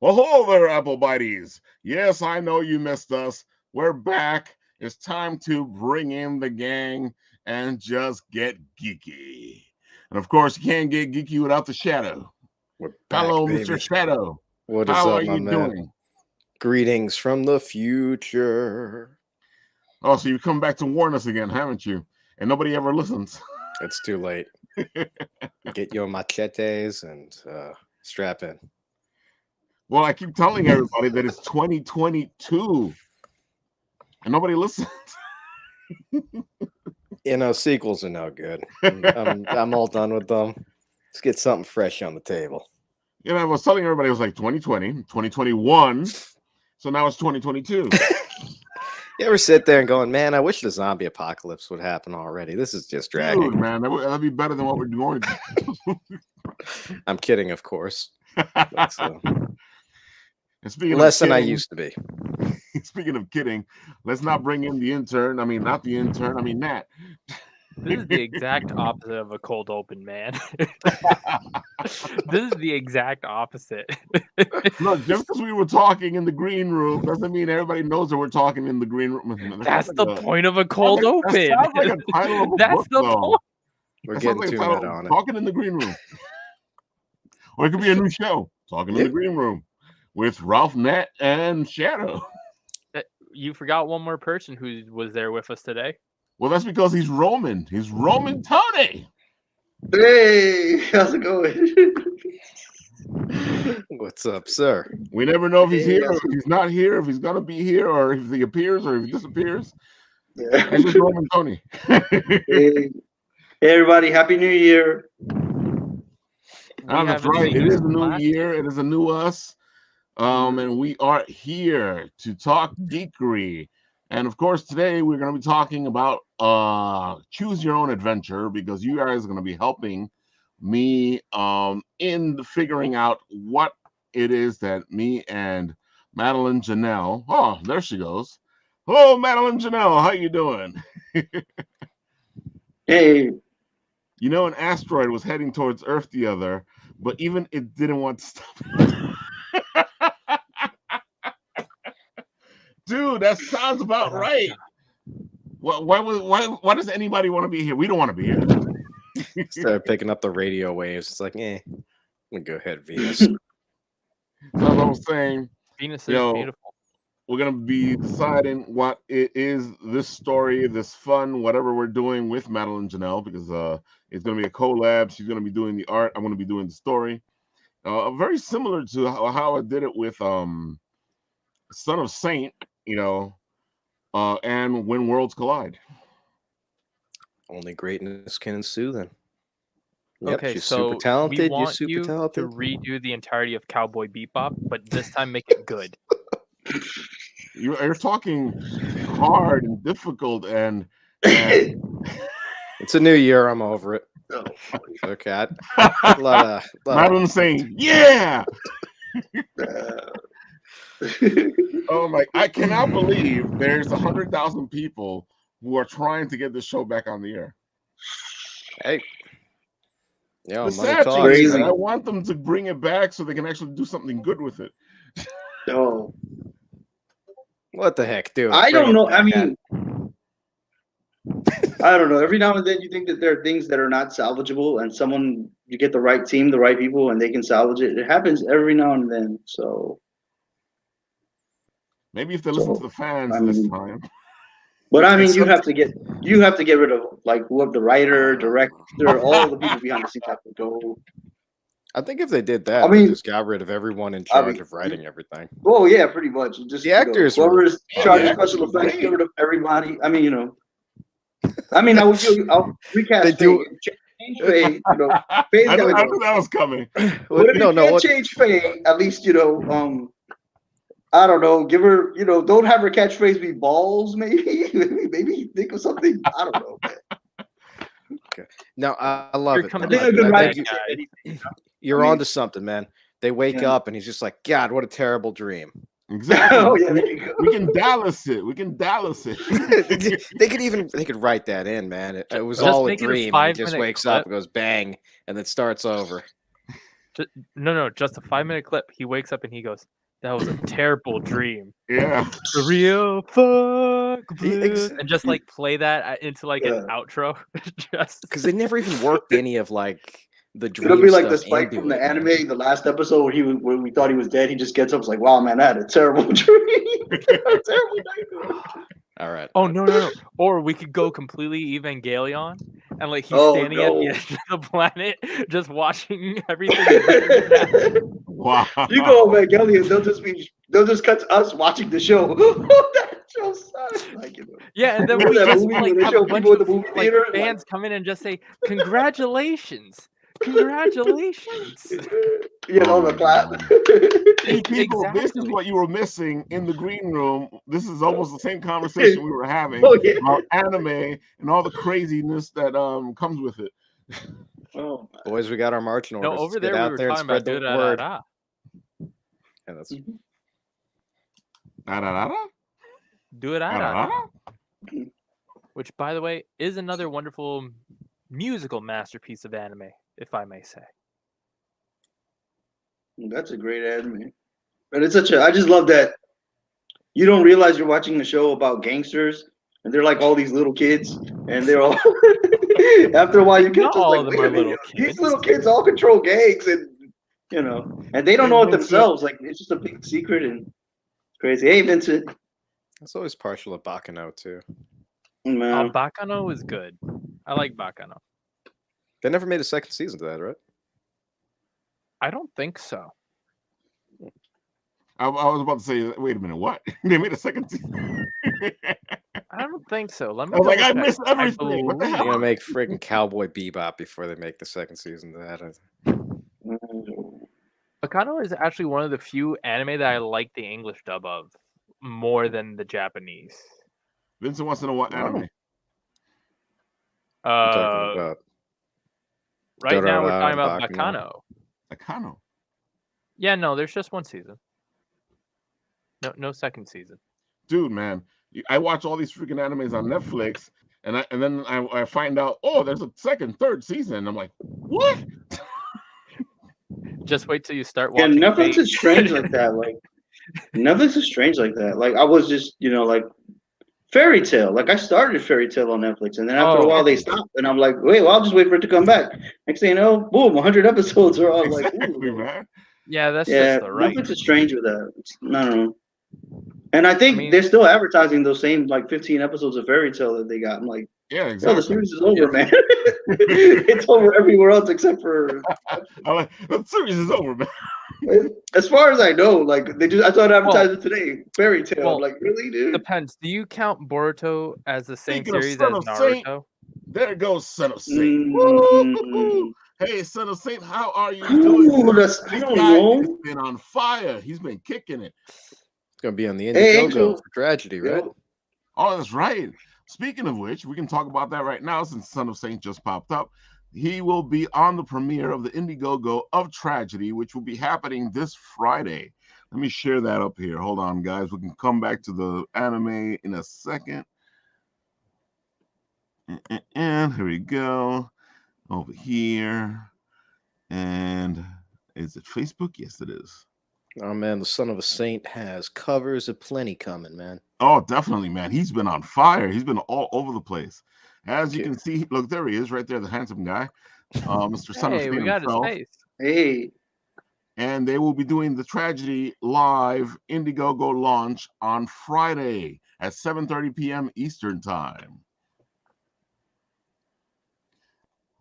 Well, hello there, Apple Bites. Yes, I know you missed us. We're back. It's time to bring in the gang and just get geeky. And of course, you can't get geeky without the Shadow. We're back, Hello, baby. Mr. Shadow. What is How up, are my you man? doing? Greetings from the future. Oh, so you've come back to warn us again, haven't you? And nobody ever listens. It's too late. Get your machetes and strap in. Well, I keep telling everybody that it's 2022 and nobody listens. Sequels are no good. I'm all done with them. Let's get something fresh on the table. I was telling everybody it was like 2020, 2021. So now it's 2022. You ever sit there and going, man, I wish the zombie apocalypse would happen already. This is just dragging. Dude, man, that'd be better than what we're doing. I'm kidding, of course. Speaking less of than I kidding, used to be. Speaking of kidding, let's not bring in the intern. I mean, not the intern. I mean, Nat. This is the exact opposite of a cold open, man. This is the exact opposite. Look, just because we were talking in the green room doesn't mean everybody knows that we're talking in the green room. That's the point of a cold open. That sounds like a title of a That's book, the though. point. We're getting too meta on it. Talking in the green room. Or it could be a new show, Talking in the Green Room, with Ralph, Nat, and Shadow. You forgot one more person who was there with us today. Well, that's because he's Roman. He's Roman Tony. Hey, how's it going? What's up, sir? We never know if he's here or if he's not here, if he's going to be here or if he appears or if he disappears. Yeah. This is Roman Tony. Hey, everybody, Happy New Year. That's right. It is a new year. It is a new us. And we are here to talk geekery. And of course, today we're going to be talking about choose your own adventure, because you guys are going to be helping me in figuring out what it is that me and Madelyn Janelle. Oh, there she goes. Hello, Madelyn Janelle. How you doing? Hey. You know, an asteroid was heading towards Earth the other, but even it didn't want to stop. Dude, that sounds about right. Why does anybody want to be here? We don't want to be here. Started picking up the radio waves. It's like, I'm gonna go ahead, Venus. That's what I was saying. Venus is beautiful. We're gonna be deciding what it is, this story, this fun, whatever we're doing with Madelyn Janelle, because it's gonna be a collab. She's gonna be doing the art. I'm gonna be doing the story. Very similar to how I did it with Son of Saint, and When Worlds Collide. Only greatness can ensue then. Yep, okay, she's so super talented. we want you're super talented. to redo the entirety of Cowboy Bebop, but this time make it good. You're talking hard and difficult, and it's a new year. I'm over it. Oh, okay. Madelyn saying, "Yeah." Oh my! I cannot believe there's 100,000 people who are trying to get this show back on the air. Hey, the sad thing is, I want them to bring it back so they can actually do something good with it. Oh, what the heck, dude? I don't know. I mean, I don't know. Every now and then, you think that there are things that are not salvageable, and you get the right team, the right people, and they can salvage it. It happens every now and then. So. Maybe if they listen to the fans this time. But I mean, you have to get rid of the writer, director, all the people behind the scenes have to go. I think if they did that, they just got rid of everyone in charge of writing everything. Oh yeah, pretty much. Just the actors, whoever's in charge of special effects, get rid of everybody. I mean, I'll recast. Change Faye. Faye's I knew that was coming. But if you can't change Faye, at least I don't know. Give her, don't have her catchphrase be balls. Maybe think of something. I don't know, man. Okay. No, I love it. I think a good writing. You're onto something, man. They wake up and he's just like, God, what a terrible dream. Exactly. Oh, yeah, there you go. We can Dallas it. They could write that in, man. It was all a dream. He just wakes up and goes bang, and then starts over. No, just a 5-minute clip. He wakes up and he goes, "That was a terrible dream." Yeah. The real fuck, Ex- and just like play that into like an outro. Just Because they never even worked any of like the dream It'll be like the stuff Spike into from the it, man. anime, the last episode where we thought he was dead. He just gets up, and is like, "Wow, man, I had a terrible dream, a terrible nightmare." All right. Oh no. Or we could go completely Evangelion and like he's Oh, standing at the no. edge of the planet just watching everything happen. Wow. You go Evangelion, they'll just cut to us watching the show. That show sucks. Like, you know. Yeah, and then Remember we that just movie like when they have a show bunch people in of the movie like theater? fans come in and just say congratulations. Congratulations. Yeah, Oh on my the clap. Hey, people, this is Exactly. what you were missing in the green room. This is almost the same conversation we were having Oh, yeah. about anime and all the craziness that comes with it. Oh, Boys, we got our marching No, orders. over Let's there get we out were there and talking about spread the do da word. da. Yeah, that's Da, da, da, da? Do it Da, da, da? which by the way is another wonderful musical masterpiece of anime, if I may say. that's a great anime. But it's I just love that you don't realize you're watching a show about gangsters and they're like all these little kids and they're all after a while you get Not just all like, of them wait a are minute, little these kids. little kids all control gangs and and they don't know it Vincent. themselves. Like it's just a big secret and it's crazy. Hey Vincent. That's always partial at Bakano too. Man. Bakano is good. I like Bakano. They never made a second season to that, right? I don't think so. I was about to say, wait a minute, what? They made a second season. I don't think so. Let me I was like, I double check. missed everything. What the believe- They're hell? gonna make freaking Cowboy Bebop before they make the second season to that. Bakano is actually one of the few anime that I like the English dub of more than the Japanese. Vincent wants to know what Wow. anime. I'm talking about Right now we're Dorara talking about and Bakano. Akano. Yeah, no, there's just one season. No second season. Dude, man, I watch all these freaking animes on Netflix, and then I find out, oh, there's a second, third season. And I'm like, what? Just wait till you start Yeah, watching. Netflix Fate. is strange like that. Like Netflix is strange like that. Like I was just, like Fairy Tale. Like I started Fairy Tale on Netflix, and then after a while they stopped, and I'm like, wait, well I'll just wait for it to come back. Next thing you know, boom, 100 episodes are all like, Exactly, ooh. man. Yeah, that's Yeah, just the right. Netflix is strange with that. I don't know. And I think I mean- they're still advertising those same like 15 episodes of Fairy Tale that they got. I'm like, Yeah, oh, exactly. the series is over, man. It's over everywhere else except for. The series is over, man. As far as I know, like I saw an advertisement today, Fairy Tale. well, I'm like, really, dude? Depends. Do you count Boruto as the same Speaking of series Son as of Naruto? Saint, there goes Son of Saint. Mm. Woo-hoo-hoo. Hey, Son of Saint, how are you doing? Ooh, I This don't guy know. has been on fire. He's been kicking it. It's gonna be on the Hey, Indiegogo Angel. for Tragedy, right? Yo, Oh, that's right. Speaking of which, we can talk about that right now since Son of Saint just popped up. He will be on the premiere of the Indiegogo of Tragedy, which will be happening this Friday. Let me share that up here. Hold on, guys. We can come back to the anime in a second. And here we go. Over here. And is it Facebook? Yes, it is. Oh man, the Son of a Saint has covers aplenty coming, man. Oh, definitely, man. He's been on fire. He's been all over the place. As you can see, look, there he is right there, the handsome guy. Mr. Son of Hey, Saint we got himself. his face. hey, And they will be doing the Tragedy live Indiegogo launch on Friday at 7:30 p.m. Eastern Time.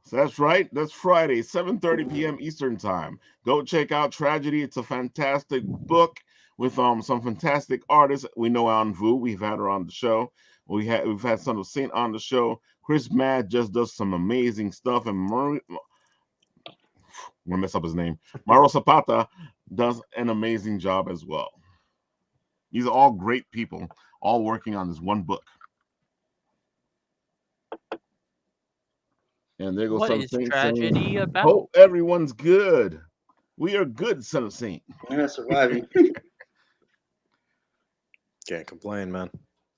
So that's right. That's Friday, 7:30 p.m. Eastern Time. Go check out Tragedy. It's a fantastic book with some fantastic artists. We know Anvu. We've had her on the show. We've had Son of Saint on the show. Chris Mad just does some amazing stuff, and I'm gonna mess up his name. Maro Zapata does an amazing job as well. These are all great people, all working on this one book. And there goes What Son of is Saint Tragedy saying, about? hope everyone's good. We are good, Son of Saint. yeah, surviving. Can't complain, man.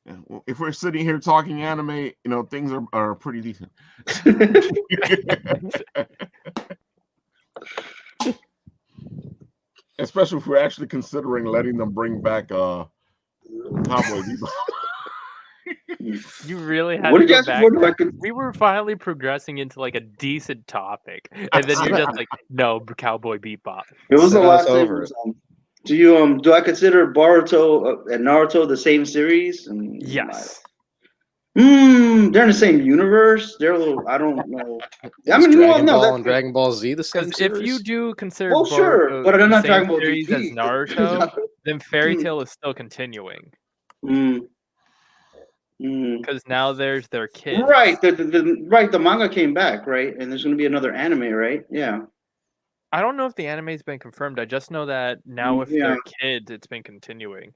Yeah, well, if we're sitting here talking anime, things are pretty decent. Especially if we're actually considering letting them bring back Cowboy Bebop. You really had What to did you go ask back. for? We were finally progressing into like a decent topic, and then you're just like, no, Cowboy Bebop. It was the Set us last thing. over Do I consider Boruto and Naruto the same series? Yes. They're in the same universe. They're a little. I don't know. Is Dragon Ball that's and Dragon Ball Z the same Because series? if you do consider well, sure, Boruto but I'm the not same talking about series as GT. Naruto, then Fairy Tail is still continuing. Because now there's their kids. Right. The manga came back, right? And there's going to be another anime, right? Yeah. I don't know if the anime's been confirmed. I just know that now with their kids, it's been continuing.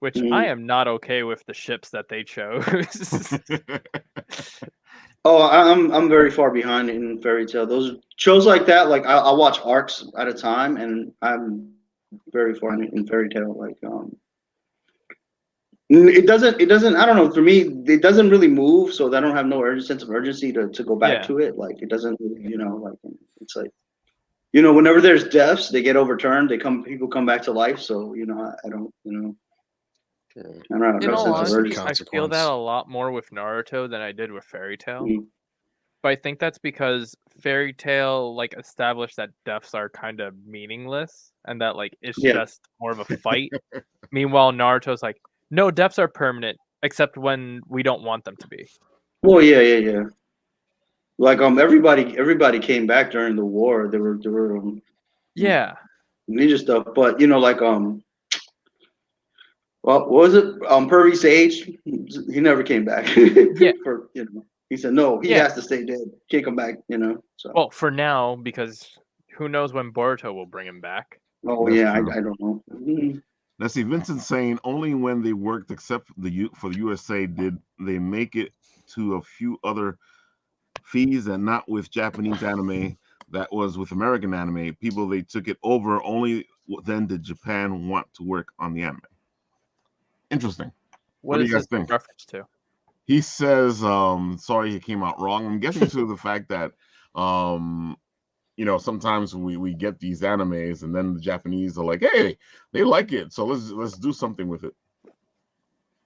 Which I am not okay with the ships that they chose. Oh, I'm very far behind in Fairy Tail. Those shows like that, like I'll watch arcs at a time, and I'm very far in Fairy Tail. Like it doesn't. I don't know. For me, it doesn't really move, so I don't have no sense of urgency to go back to it. Like it doesn't, like it's like, whenever there's deaths, they get overturned. People come back to life. So I don't, I don't have In no all sense of honesty, urgency. I feel that a lot more with Naruto than I did with Fairy Tail. Mm. But I think that's because Fairy Tail like established that deaths are kind of meaningless and that like it's just more of a fight. Meanwhile, Naruto's like, no, deaths are permanent except when we don't want them to be. Well, yeah. Like everybody came back during the war. There were ninja stuff, but well, what was it? Pervy Sage, he never came back. He said no. He has to stay dead. Can't come back. So. Well, for now, because who knows when Boruto will bring him back? Oh yeah, I don't know. Let's see. Vincent's saying only when they worked, except for the USA, did they make it to a few other fees, and not with Japanese anime. That was with American anime. People, they took it over. Only then did Japan want to work on the anime. Interesting. What do you guys think? Reference to? He says, sorry, he came out wrong. I'm guessing to the fact that, sometimes we get these animes and then the Japanese are like, hey, they like it, so let's do something with it.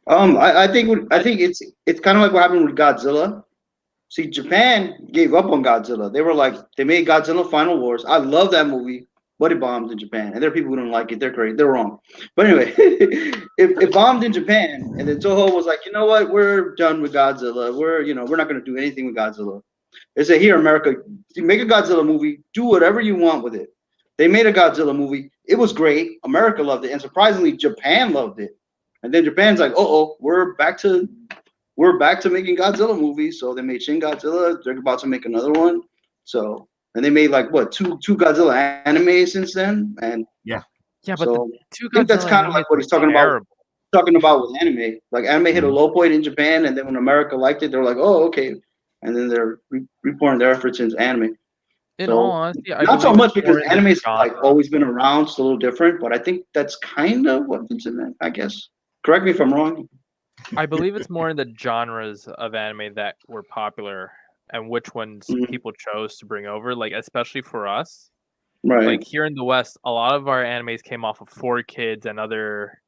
I think it's kind of like what happened with Godzilla. See, Japan gave up on Godzilla. They were like, they made Godzilla Final Wars. I love that movie, but it bombed in Japan. And there are people who don't like it. They're crazy. They're wrong. But anyway, it bombed in Japan. And then Toho was like, you know what? We're done with Godzilla. We're not going to do anything with Godzilla. They said, here, America, make a Godzilla movie. Do whatever you want with it. They made a Godzilla movie. It was great. America loved it. And surprisingly, Japan loved it. And then Japan's like, we're back to making Godzilla movies. So they made Shin Godzilla. They're about to make another one. So, and they made like two Godzilla animes since then. And but so two I think that's kind of like what he's talking about. Talking about with anime. Like anime hit a low point in Japan, and then when America liked it, they were like, oh, okay. And then they're repouring their efforts into anime. In all honesty, not so much because anime's like always been around. It's a little different, but I think that's kind of what Vincent meant, I guess. Correct me if I'm wrong. I believe it's more in the genres of anime that were popular and which ones people chose to bring over, like especially for us. Right. Like here in the West, a lot of our animes came off of 4Kids and other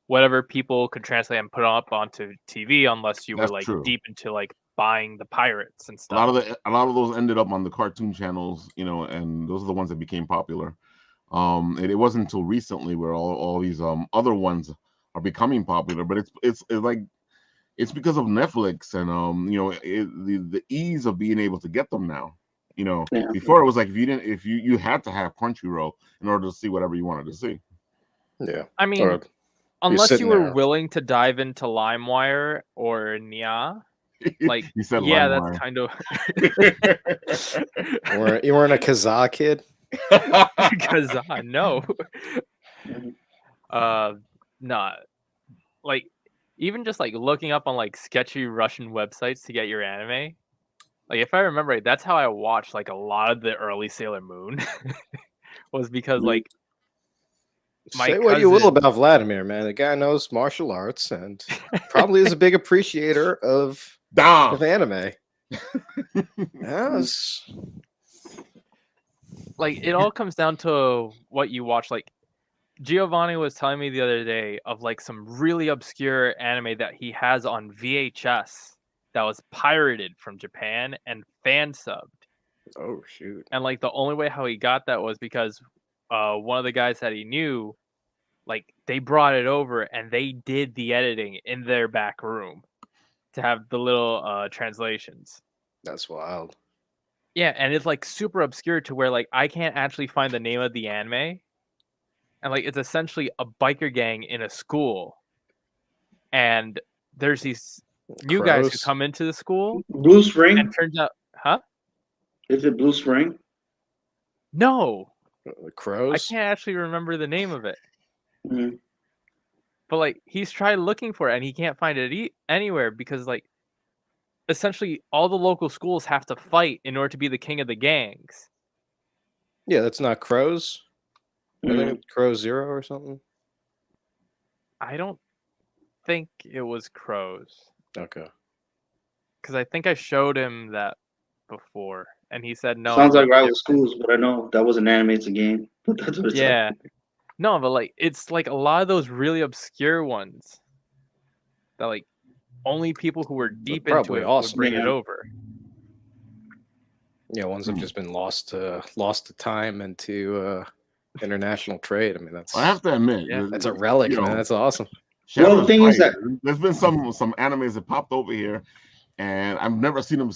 whatever people could translate and put up onto TV, unless you were like deep into like buying the pirates and stuff. A lot of those ended up on the cartoon channels, and those are the ones that became popular. It wasn't until recently where all these other ones are becoming popular, but it's like it's because of Netflix and the ease of being able to get them now. Before it was like if you had to have Crunchyroll in order to see whatever you wanted to see. Yeah, I mean, unless you were willing to dive into LimeWire or Nya, like that's kind of. You weren't a Kazaa kid. Kazaa, no. Not like even just like looking up on like sketchy Russian websites to get your anime. Like if I remember right, that's how I watched like a lot of the early Sailor Moon. Was because like say what you will about Vladimir, man. The guy knows martial arts and probably is a big appreciator of anime. Like it all comes down to what you watch. Like Giovanni was telling me the other day of like some really obscure anime that he has on VHS that was pirated from Japan and fan subbed. Oh shoot! And like the only way how he got that was because one of the guys that he knew, like they brought it over and they did the editing in their back room to have the little translations. That's wild. Yeah, and it's like super obscure to where like I can't actually find the name of the anime. And like it's essentially a biker gang in a school. And there's these new guys who come into the school. Blue Spring? And turns out, huh? Is it Blue Spring? No. The Crows? I can't actually remember the name of it. Mm-hmm. But like he's tried looking for it and he can't find it anywhere because like essentially all the local schools have to fight in order to be the king of the gangs. Yeah, that's not Crows. I think it's Crow Zero or something. I don't think it was Crows. Okay. Because I think I showed him that before, and he said no. Sounds like rival schools, but I know that wasn't an anime; it's a game. But that's what it's like. No, but like it's like a lot of those really obscure ones that like only people who were deep into it would bring it over. Yeah, ones that have just been lost to time and to international trade. I mean, that's. I have to admit, that's a relic, man. That's awesome. Well, the thing is that there's been some animes that popped over here, and I've never seen them.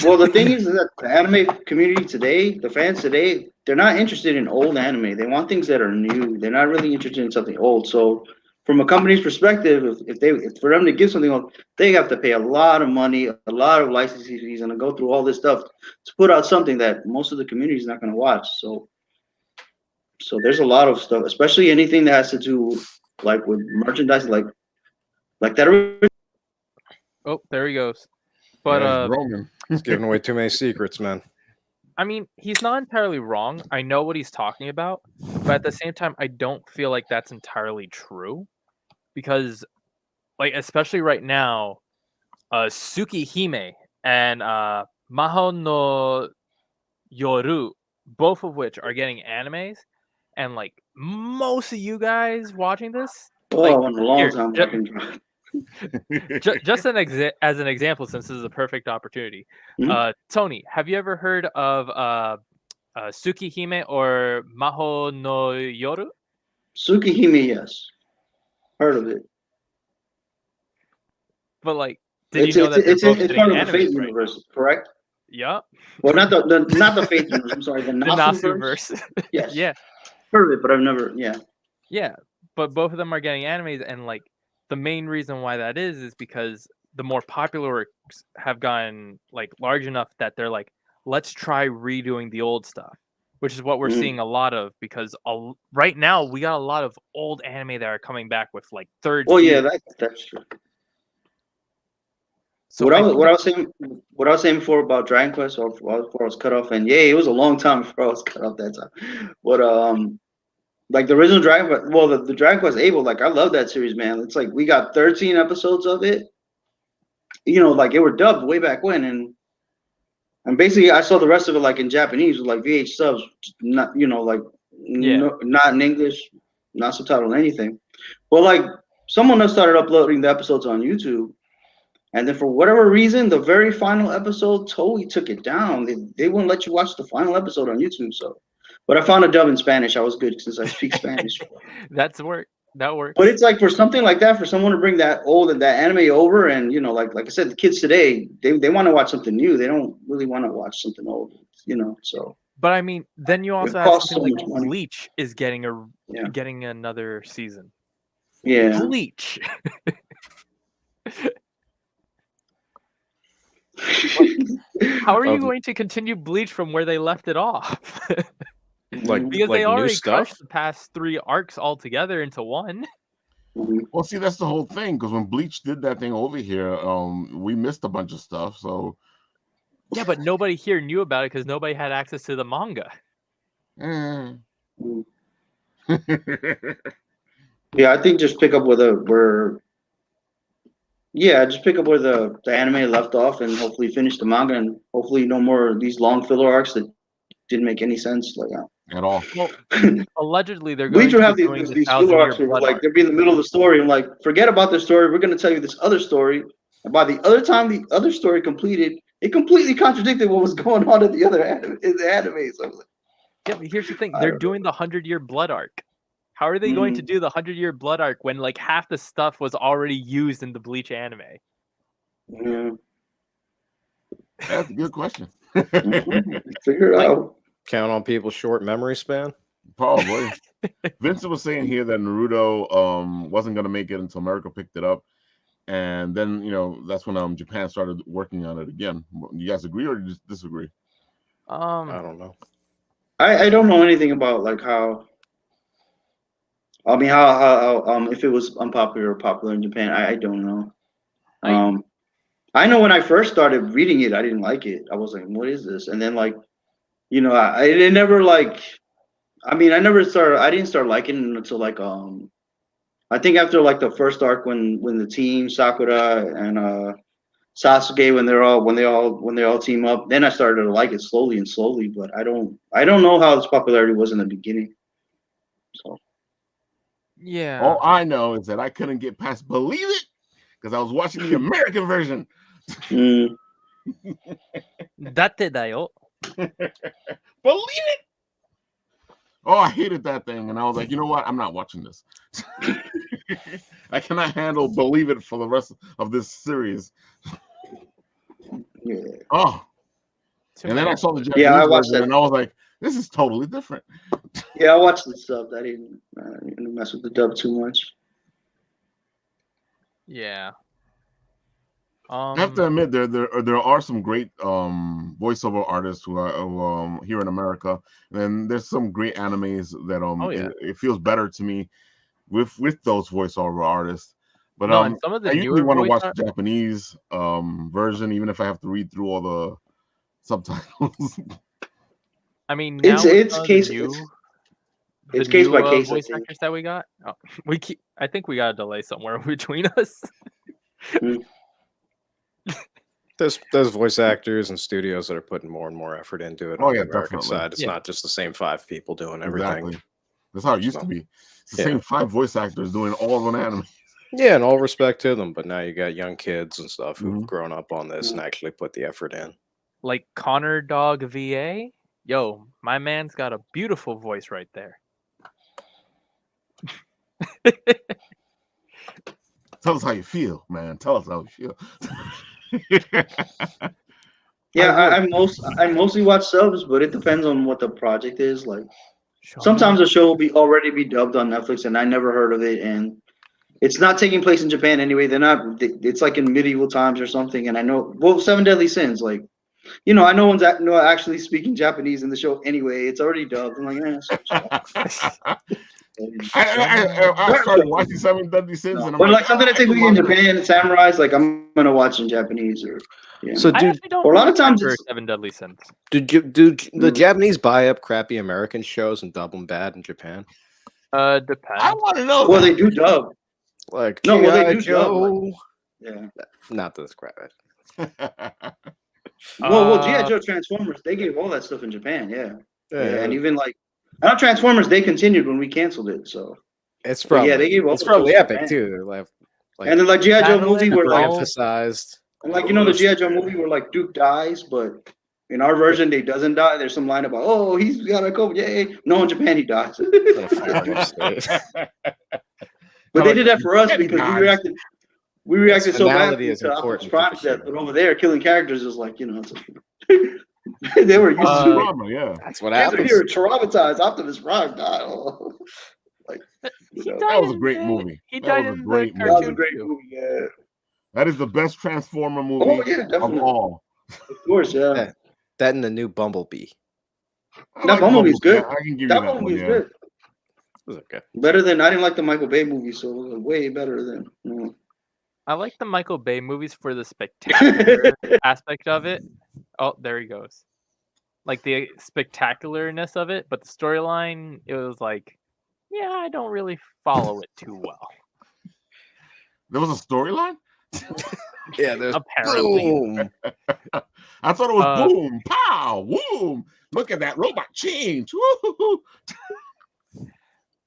Well, the thing is that the anime community today, the fans today, they're not interested in old anime. They want things that are new. They're not really interested in something old. So, from a company's perspective, if for them to give something old, they have to pay a lot of money, a lot of licensing fees, and go through all this stuff to put out something that most of the community is not going to watch. So there's a lot of stuff, especially anything that has to do like with merchandise, like that. Oh, there he goes. But Roman, he's giving away too many secrets, man. I mean, he's not entirely wrong. I know what he's talking about, but at the same time, I don't feel like that's entirely true, because, like, especially right now, Tsukihime and Maho no Yoru, both of which are getting animes, and like most of you guys watching this, just as an example, since this is a perfect opportunity. Tony, have you ever heard of Tsukihime or Maho no Yoru? Tsukihime, yes, heard of it. But like, did you know that it's part of the Fate universe, correct? Yeah. Well, not the Fate universe. I'm sorry, the Nasuverse. Yes. Yeah. Heard of it, but I've never. Yeah. Yeah, but both of them are getting animes, and like the main reason why that is because the more popular works have gotten like large enough that they're like, let's try redoing the old stuff, which is what we're seeing a lot of, because right now we got a lot of old anime that are coming back with like third. Oh yeah, that's true. So what I was saying before about Dragon Quest, or before I was cut off, and it was a long time before I was cut off that time. But like the original Dragon Quest, well, the Dragon Quest Able, like I love that series, man. It's like we got 13 episodes of it. You know, like it were dubbed way back when, and basically I saw the rest of it like in Japanese with like VH subs, not not in English, not subtitled or anything. Well, like someone else started uploading the episodes on YouTube. And then for whatever reason, the very final episode totally took it down. They wouldn't let you watch the final episode on YouTube. So, but I found a dub in Spanish. I was good since I speak Spanish. That works. But it's like for something like that, for someone to bring that anime over, and like I said, the kids today, they want to watch something new. They don't really want to watch something old. So. But I mean, then you also have something like Bleach is getting another season. Yeah. Bleach. How are you going to continue Bleach from where they left it off? Because they already crushed the past 3 arcs all together into one. Well, see, that's the whole thing, because when Bleach did that thing over here, we missed a bunch of stuff. So yeah, but nobody here knew about it because nobody had access to the manga. Yeah, I think just pick up just pick up where the anime left off, and hopefully finish the manga, and hopefully no more of these long filler arcs that didn't make any sense. Like, at all. Well, allegedly they're going Bleacher to have be doing these this filler 1,000-year arcs where blood like arc. they'll be in the middle of the story and like forget about this story. We're going to tell you this other story. And by the other time the other story completed, it completely contradicted what was going on in the other anime. So I was like, Yeah, but here's the thing: they're doing the 100-year blood arc. How are they going to do the 100-year blood arc when like half the stuff was already used in the Bleach anime? Yeah. That's a good question. Figure it out. Count on people's short memory span. Probably. Vincent was saying here that Naruto wasn't going to make it until America picked it up. And then, that's when Japan started working on it again. You guys agree or just disagree? I don't know. I don't know anything about like how. I mean, how if it was unpopular or popular in Japan, I don't know. I know when I first started reading it, I didn't like it. I was like, "What is this?" And then like, it never like. I mean, I didn't start liking it until like I think after like the first arc when the team Sakura and Sasuke when they all team up, then I started to like it slowly. But I don't know how its popularity was in the beginning. So yeah, all I know is that I couldn't get past Believe It because I was watching the American version. Datte da yo. Believe it. Oh, I hated that thing, and I was like, you know what? I'm not watching this. I cannot handle Believe It for the rest of this series. Yeah. Oh. And then I saw the Japanese version, and I was like, this is totally different. Yeah, I watched the sub. I didn't mess with the dub too much. Yeah. I have to admit, there are some great voiceover artists who are here in America, and there's some great animes that it feels better to me with those voiceover artists. But some of the I usually want to watch the Japanese version, even if I have to read through all the subtitles. I mean, now it's case by case. Voice actors that we got. Oh, I think we got a delay somewhere between us. There's voice actors and studios that are putting more and more effort into it on the American side. It's not just the same 5 people doing everything. Exactly. That's how it used to be. It's the same 5 voice actors doing all of an anime. Yeah, and all respect to them, but now you got young kids and stuff who've grown up on this and actually put the effort in. Like Connor Dog VA? Yo, my man's got a beautiful voice right there. Tell us how you feel, man. Tell us how you feel. Yeah, I mostly watch subs, but it depends on what the project is. Like sometimes a show will already be dubbed on Netflix, and I never heard of it, and it's not taking place in Japan anyway. It's like in medieval times or something. And I know, Seven Deadly Sins, like, I know no one's actually speaking Japanese in the show anyway. It's already dubbed. I'm like, I started watching Seven Deadly Sins, and I'm like something that takes place in Japan, Samurais, like I'm gonna watch in Japanese or. Yeah. So, a lot of times, Seven Deadly Sins. Do the Japanese buy up crappy American shows and dub them bad in Japan? Depends. I want to know. Well, they do dub. Like they do Joe. Like, yeah. Not this crap. Well, G.I. Joe Transformers, they gave all that stuff in Japan, yeah. And even like, not Transformers, they continued when we canceled it, so. It's probably they gave all it's probably epic too. They're like, and then like G.I. Joe movie where like emphasized. And like the G.I. Joe movie where like Duke dies, but in our version he doesn't die. There's some line about, oh, he's got a COVID. Yay. No, in Japan he dies. But they did that for us because we reacted so badly to Optimus Prime's death. But over there, killing characters is like, it's they were used to trauma, yeah. That's what happens. Here, traumatized. Optimus Prime died. That was a great movie. That was a great movie. Yeah. That is the best Transformer movie of all. Of course, yeah. That and the new Bumblebee. That Bumblebee's good. I can give that you that Bumblebee's one, good. It was okay. Better than I didn't like the Michael Bay movie, so it was way better than. I like the Michael Bay movies for the spectacular aspect of it. Oh, there he goes. Like the spectacularness of it, but the storyline, it was like, yeah, I don't really follow it too well. There was a storyline? Yeah, there's apparently. I thought it was boom, pow, boom. Look at that robot change. Woo-hoo-hoo.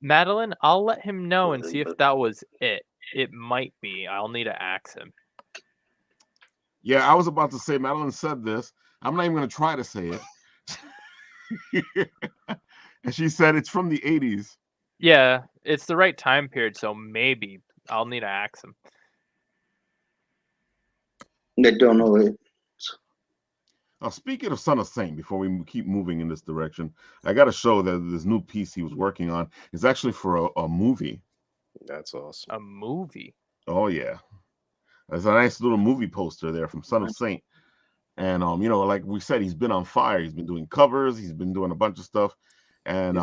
Madelyn, I'll let him know and see if that was it. It might be. I'll need to ask him. Yeah, I was about to say, Madelyn said this. I'm not even going to try to say it. And she said it's from the 80s. Yeah, it's the right time period, so maybe I'll need to ask him. They don't know it. Speaking of Son of Saint, before we keep moving in this direction, I got to show that this new piece he was working on is actually for a movie. That's awesome. A movie? Oh, yeah. There's a nice little movie poster there from Son of Saint. And, you know, like we said, he's been on fire. He's been doing covers. He's been doing a bunch of stuff. And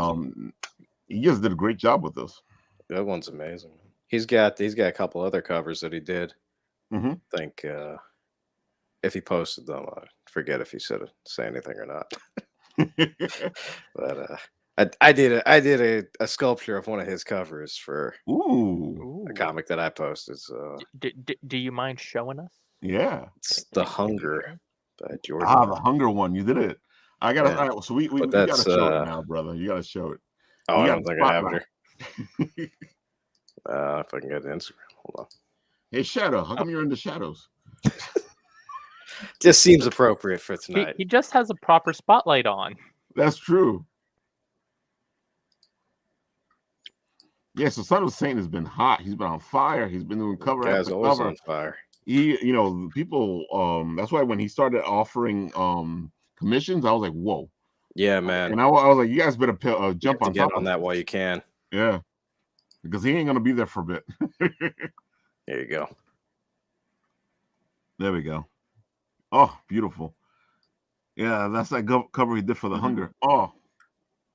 he just did a great job with this. That one's amazing. He's got a couple other covers that he did. Mm-hmm. I think if he posted them, I forget if he said say anything or not. But I did a sculpture of one of his covers for a comic that I posted. So do you mind showing us? Yeah, it's The Hunger by Jordan. The Hunger one. You did it. I gotta. All right, so we gotta show it now, brother. You gotta show it. I don't think I have it here. If I can get Instagram, hold on. Hey, Shadow, how come you're in the shadows? Just seems appropriate for tonight. He just has a proper spotlight on. That's true. Yeah, so Son of Saint has been hot. He's been on fire. He's been doing cover after cover. On fire. You know, people. That's why when he started offering commissions, I was like, whoa. Yeah, man. And I was like, you guys better jump on top on that while you can. Yeah, because he ain't gonna be there for a bit. There you go. There we go. Oh, beautiful. Yeah, that's that cover he did for The Hunger. Oh,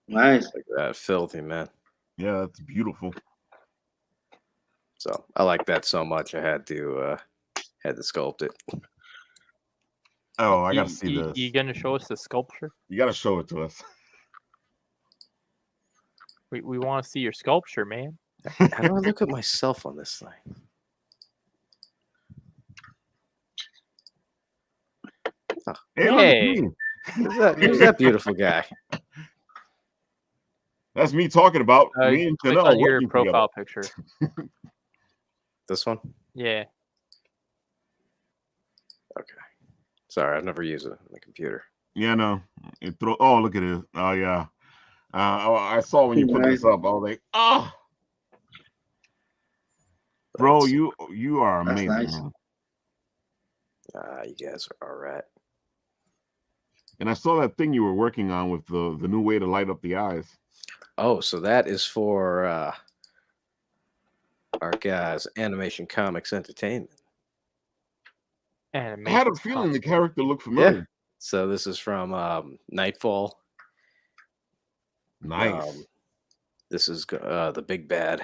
nice. Like that, filthy, man. Yeah, that's beautiful. So I like that so much. I had to sculpt it. Oh, I gotta see this. You gonna show us the sculpture? You gotta show it to us. We want to see your sculpture, man. How do I look at myself on this thing? Oh. Hey. Who's that beautiful guy? That's me talking about me and Janelle on your profile picture. This one? Yeah. Okay. Sorry, I've never used it on the computer. Yeah, no. Oh, look at it. Oh, yeah. I saw when you put this up. I was like, bro, you are amazing. Nice. You guys are all right. And I saw that thing you were working on with the new way to light up the eyes. Oh, so that is for our guys, Animation Comics Entertainment. I had a feeling the character looked familiar. Yeah. So this is from Nightfall. Nice. This is the Big Bad.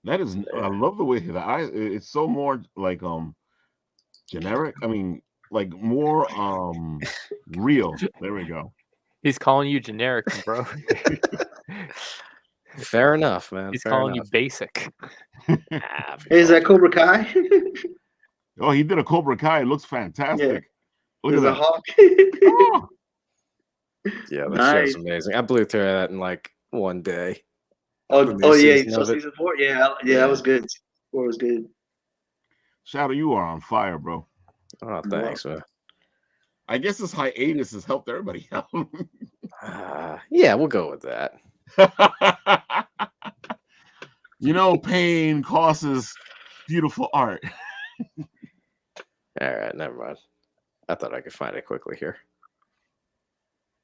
That is, I love the way the eyes. It's so more like generic. I mean, like more real. There we go. He's calling you generic, bro. Fair enough, man. He's calling you basic. Is that Cobra Kai? Oh, he did a Cobra Kai. It looks fantastic. Yeah. Look at that. Hawk. Oh. Yeah, that show's amazing. I blew through that in like one day. Oh yeah, so season 4. Yeah, that was good. 4 was good. Shadow, you are on fire, bro. Oh, thanks, man. I guess this hiatus has helped everybody out. Yeah, we'll go with that. You know, pain causes beautiful art. All right, never mind. I thought I could find it quickly here.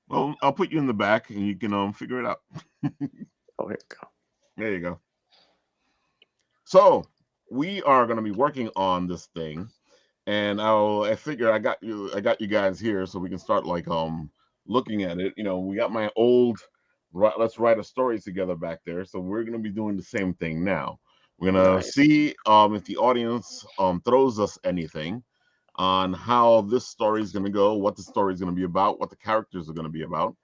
Well, I'll put you in the back and you can figure it out. Oh, here we go. There you go. So we are going to be working on this thing, and I figure I got you guys here so we can start like looking at it. You know, we got my old let's write a story together back there. So we're going to be doing the same thing now. We're going to see if the audience throws us anything on how this story is going to go, what the story is going to be about, what the characters are going to be about.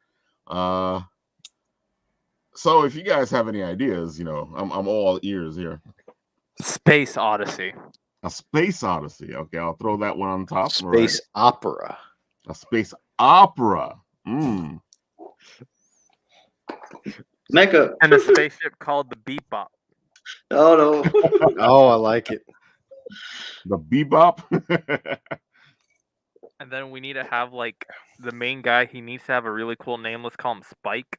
So if you guys have any ideas, you know, I'm all ears here. Space Odyssey. A space odyssey. Okay, I'll throw that one on top. Space opera. A space opera. Mm. Mecha. And a spaceship called the Bebop. Oh no. Oh, I like it. The Bebop. And then we need to have like the main guy. He needs to have a really cool name. Let's call him Spike.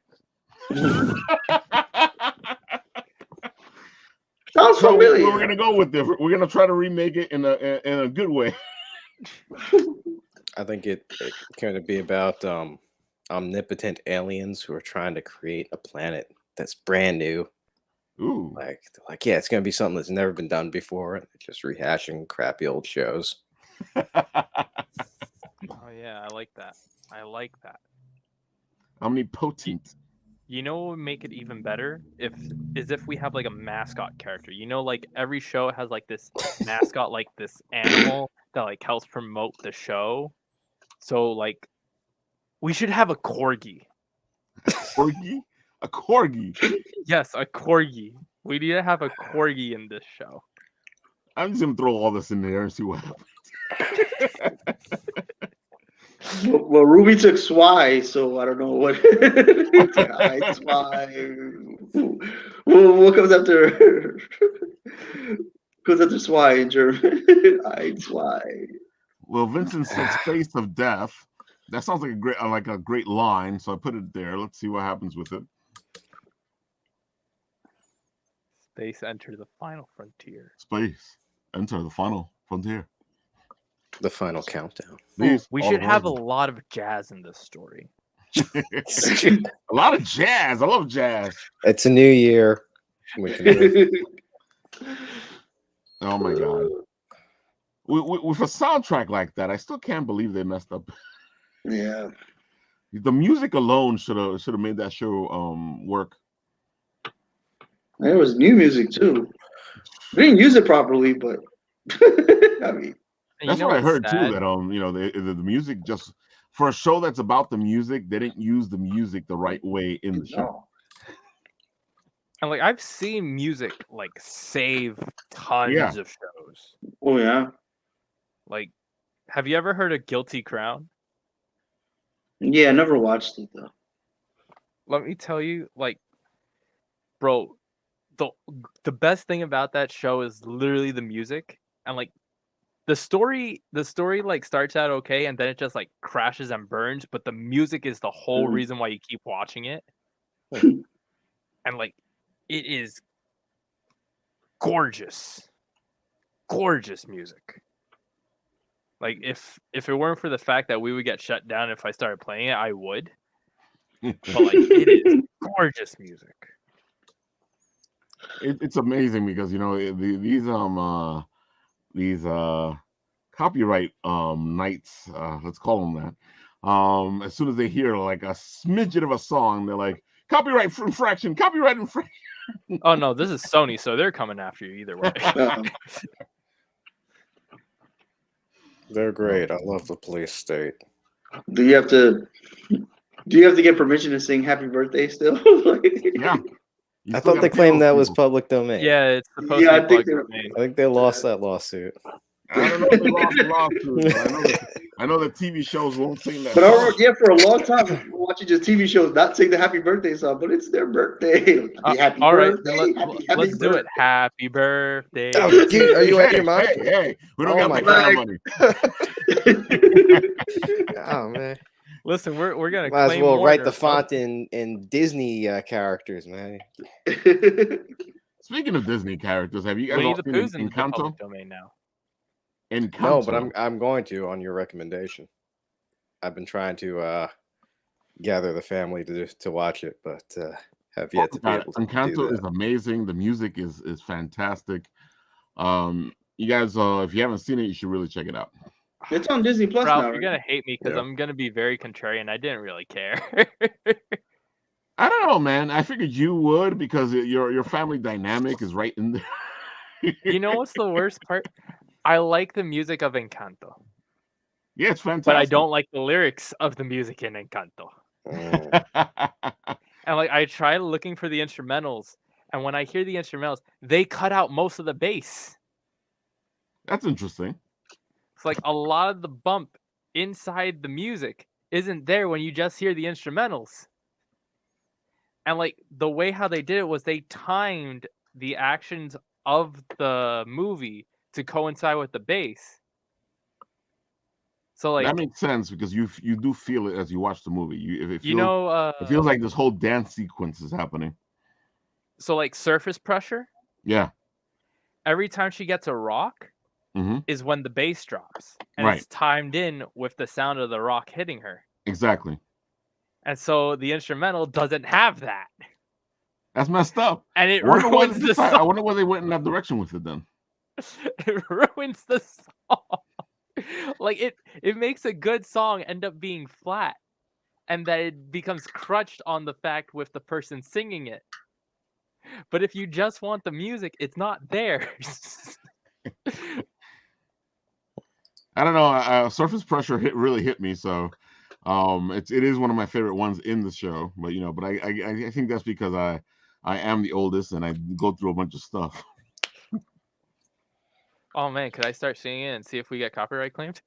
Sounds familiar. We're gonna go with this. We're gonna try to remake it in a good way. I think it's going to be about omnipotent aliens who are trying to create a planet that's brand new. Ooh. Like yeah, it's going to be something that's never been done before. Just rehashing crappy old shows. Oh yeah, I like that. Omnipotent. You know what would make it even better? If we have like a mascot character. You know, like every show has like this mascot, like this animal that like helps promote the show. So like we should have a corgi. Corgi? A corgi. Yes, a corgi. We need to have a corgi in this show. I'm just gonna throw all this in there and see what happens. Well, Ruby took Swy, so I don't know what. Swy. What comes after? Comes after Swy in German. Swy. Well, Vincent said "Space of Death." That sounds like a great line, so I put it there. Let's see what happens with it. Space enter the final frontier. Space enter the final frontier. The final countdown. Ooh, we should have a lot of jazz in this story. A lot of jazz. I love jazz. It's a new year. Oh my god. With a soundtrack like that, I still can't believe they messed up. Yeah. The music alone should have made that show work. There was new music too. We didn't use it properly, but I mean, that's what I heard too. That the music, just for a show that's about the music, they didn't use the music the right way in the show. And like I've seen music like save tons of shows. Oh yeah. Like, have you ever heard of Guilty Crown? Yeah, I never watched it though. Let me tell you, like, bro, the best thing about that show is literally the music. And like the story like starts out okay and then it just like crashes and burns, but the music is the whole reason why you keep watching it. And like it is gorgeous music. Like if it weren't for the fact that we would get shut down if I started playing it, I would. But like it is gorgeous music. It's amazing because these copyright nights, let's call them that. As soon as they hear like a smidgen of a song, they're like, copyright infraction. Oh no, this is Sony, so they're coming after you either way. They're great. I love the police state. Do you have to get permission to sing "Happy Birthday" still? Yeah. I thought they claimed that was public domain. Yeah, it's supposed to be public domain. I think they lost that lawsuit. I don't know if they lost the lawsuit. I know that TV shows won't sing that. But for a long time, we're watching just TV shows not sing the Happy Birthday song, but it's their birthday. Happy birthday. Let's do it. Happy birthday. Oh, dude, are you out of your mind? Hey, we don't got my money. Oh man. Listen, we're gonna might as well write the font in Disney characters, man. Speaking of Disney characters, have you guys Winnie the Pooh's in the Encanto? public domain now? Encanto. No, but I'm going to on your recommendation. I've been trying to gather the family to watch it, but have yet to be able to. Encanto is amazing. The music is fantastic. You guys, if you haven't seen it, you should really check it out. It's on Disney Plus Ralph, now. You're gonna hate me because I'm gonna be very contrarian. I didn't really care. I don't know, man. I figured you would because your family dynamic is right in there. You know what's the worst part? I like the music of Encanto. Yeah, it's fantastic. But I don't like the lyrics of the music in Encanto. And like I tried looking for the instrumentals, and when I hear the instrumentals, they cut out most of the bass. That's interesting. It's like a lot of the bump inside the music isn't there when you just hear the instrumentals. And like the way how they did it was they timed the actions of the movie to coincide with the bass. So like that makes sense because you do feel it as you watch the movie. It feels like this whole dance sequence is happening. So like Surface Pressure. Yeah. Every time she gets a rock is when the bass drops, and it's timed in with the sound of the rock hitting her. Exactly. And so the instrumental doesn't have that. That's messed up. And it ruins the song. I wonder why they went in that direction with it then. It ruins the song. Like it makes a good song end up being flat, and that it becomes crutched on the fact with the person singing it. But if you just want the music, it's not there. I don't know. Surface Pressure really hit me, so it is one of my favorite ones in the show. But I think that's because I am the oldest and I go through a bunch of stuff. Oh man, could I start singing it and see if we get copyright claimed?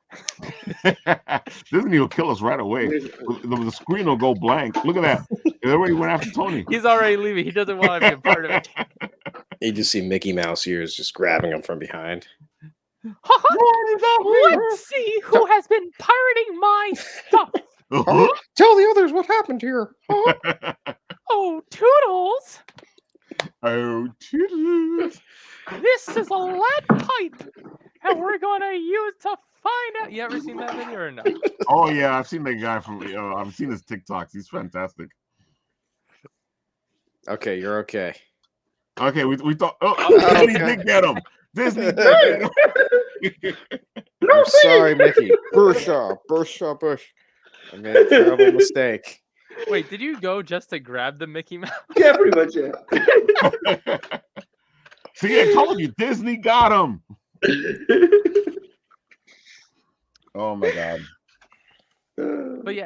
Disney will kill us right away. The screen will go blank. Look at that. It already went after Tony. He's already leaving. He doesn't want to be a part of it. You just see Mickey Mouse ears just grabbing him from behind. Let's see who has been pirating my stuff. Tell the others what happened here. Oh, Toodles. Oh, Toodles. This is a lead pipe, and we're going to use to find out. You ever seen that video or no? Oh, yeah. I've seen that guy from, I've seen his TikToks. He's fantastic. Okay, you're okay. Okay, we thought, Disney did get him. Disney did get him. I'm sorry, Mickey. Bush. I made a terrible mistake. Wait, did you go just to grab the Mickey Mouse? Yeah, pretty much, yeah. See, I told you, Disney got him. Oh, my God. But yeah.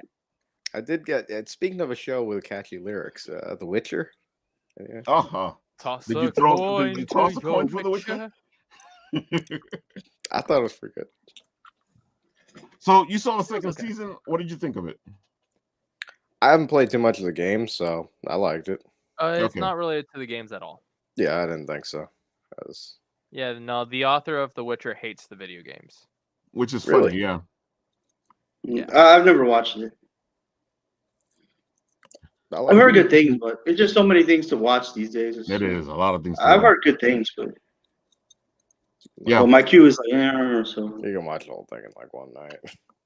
I did get, speaking of a show with catchy lyrics, The Witcher. Yeah. Did you toss a coin for The Witcher? I thought it was pretty good. So you saw the second season. What did you think of it? I haven't played too much of the game, so I liked it. It's not related to the games at all. Yeah, I didn't think so. Yeah, no, the author of The Witcher hates the video games. Which is funny, yeah. I've never watched it. I've heard good things, but it's just so many things to watch these days. It is a lot of things. I've heard good things, but yeah, well, my queue is like, so you can watch the whole thing in like one night.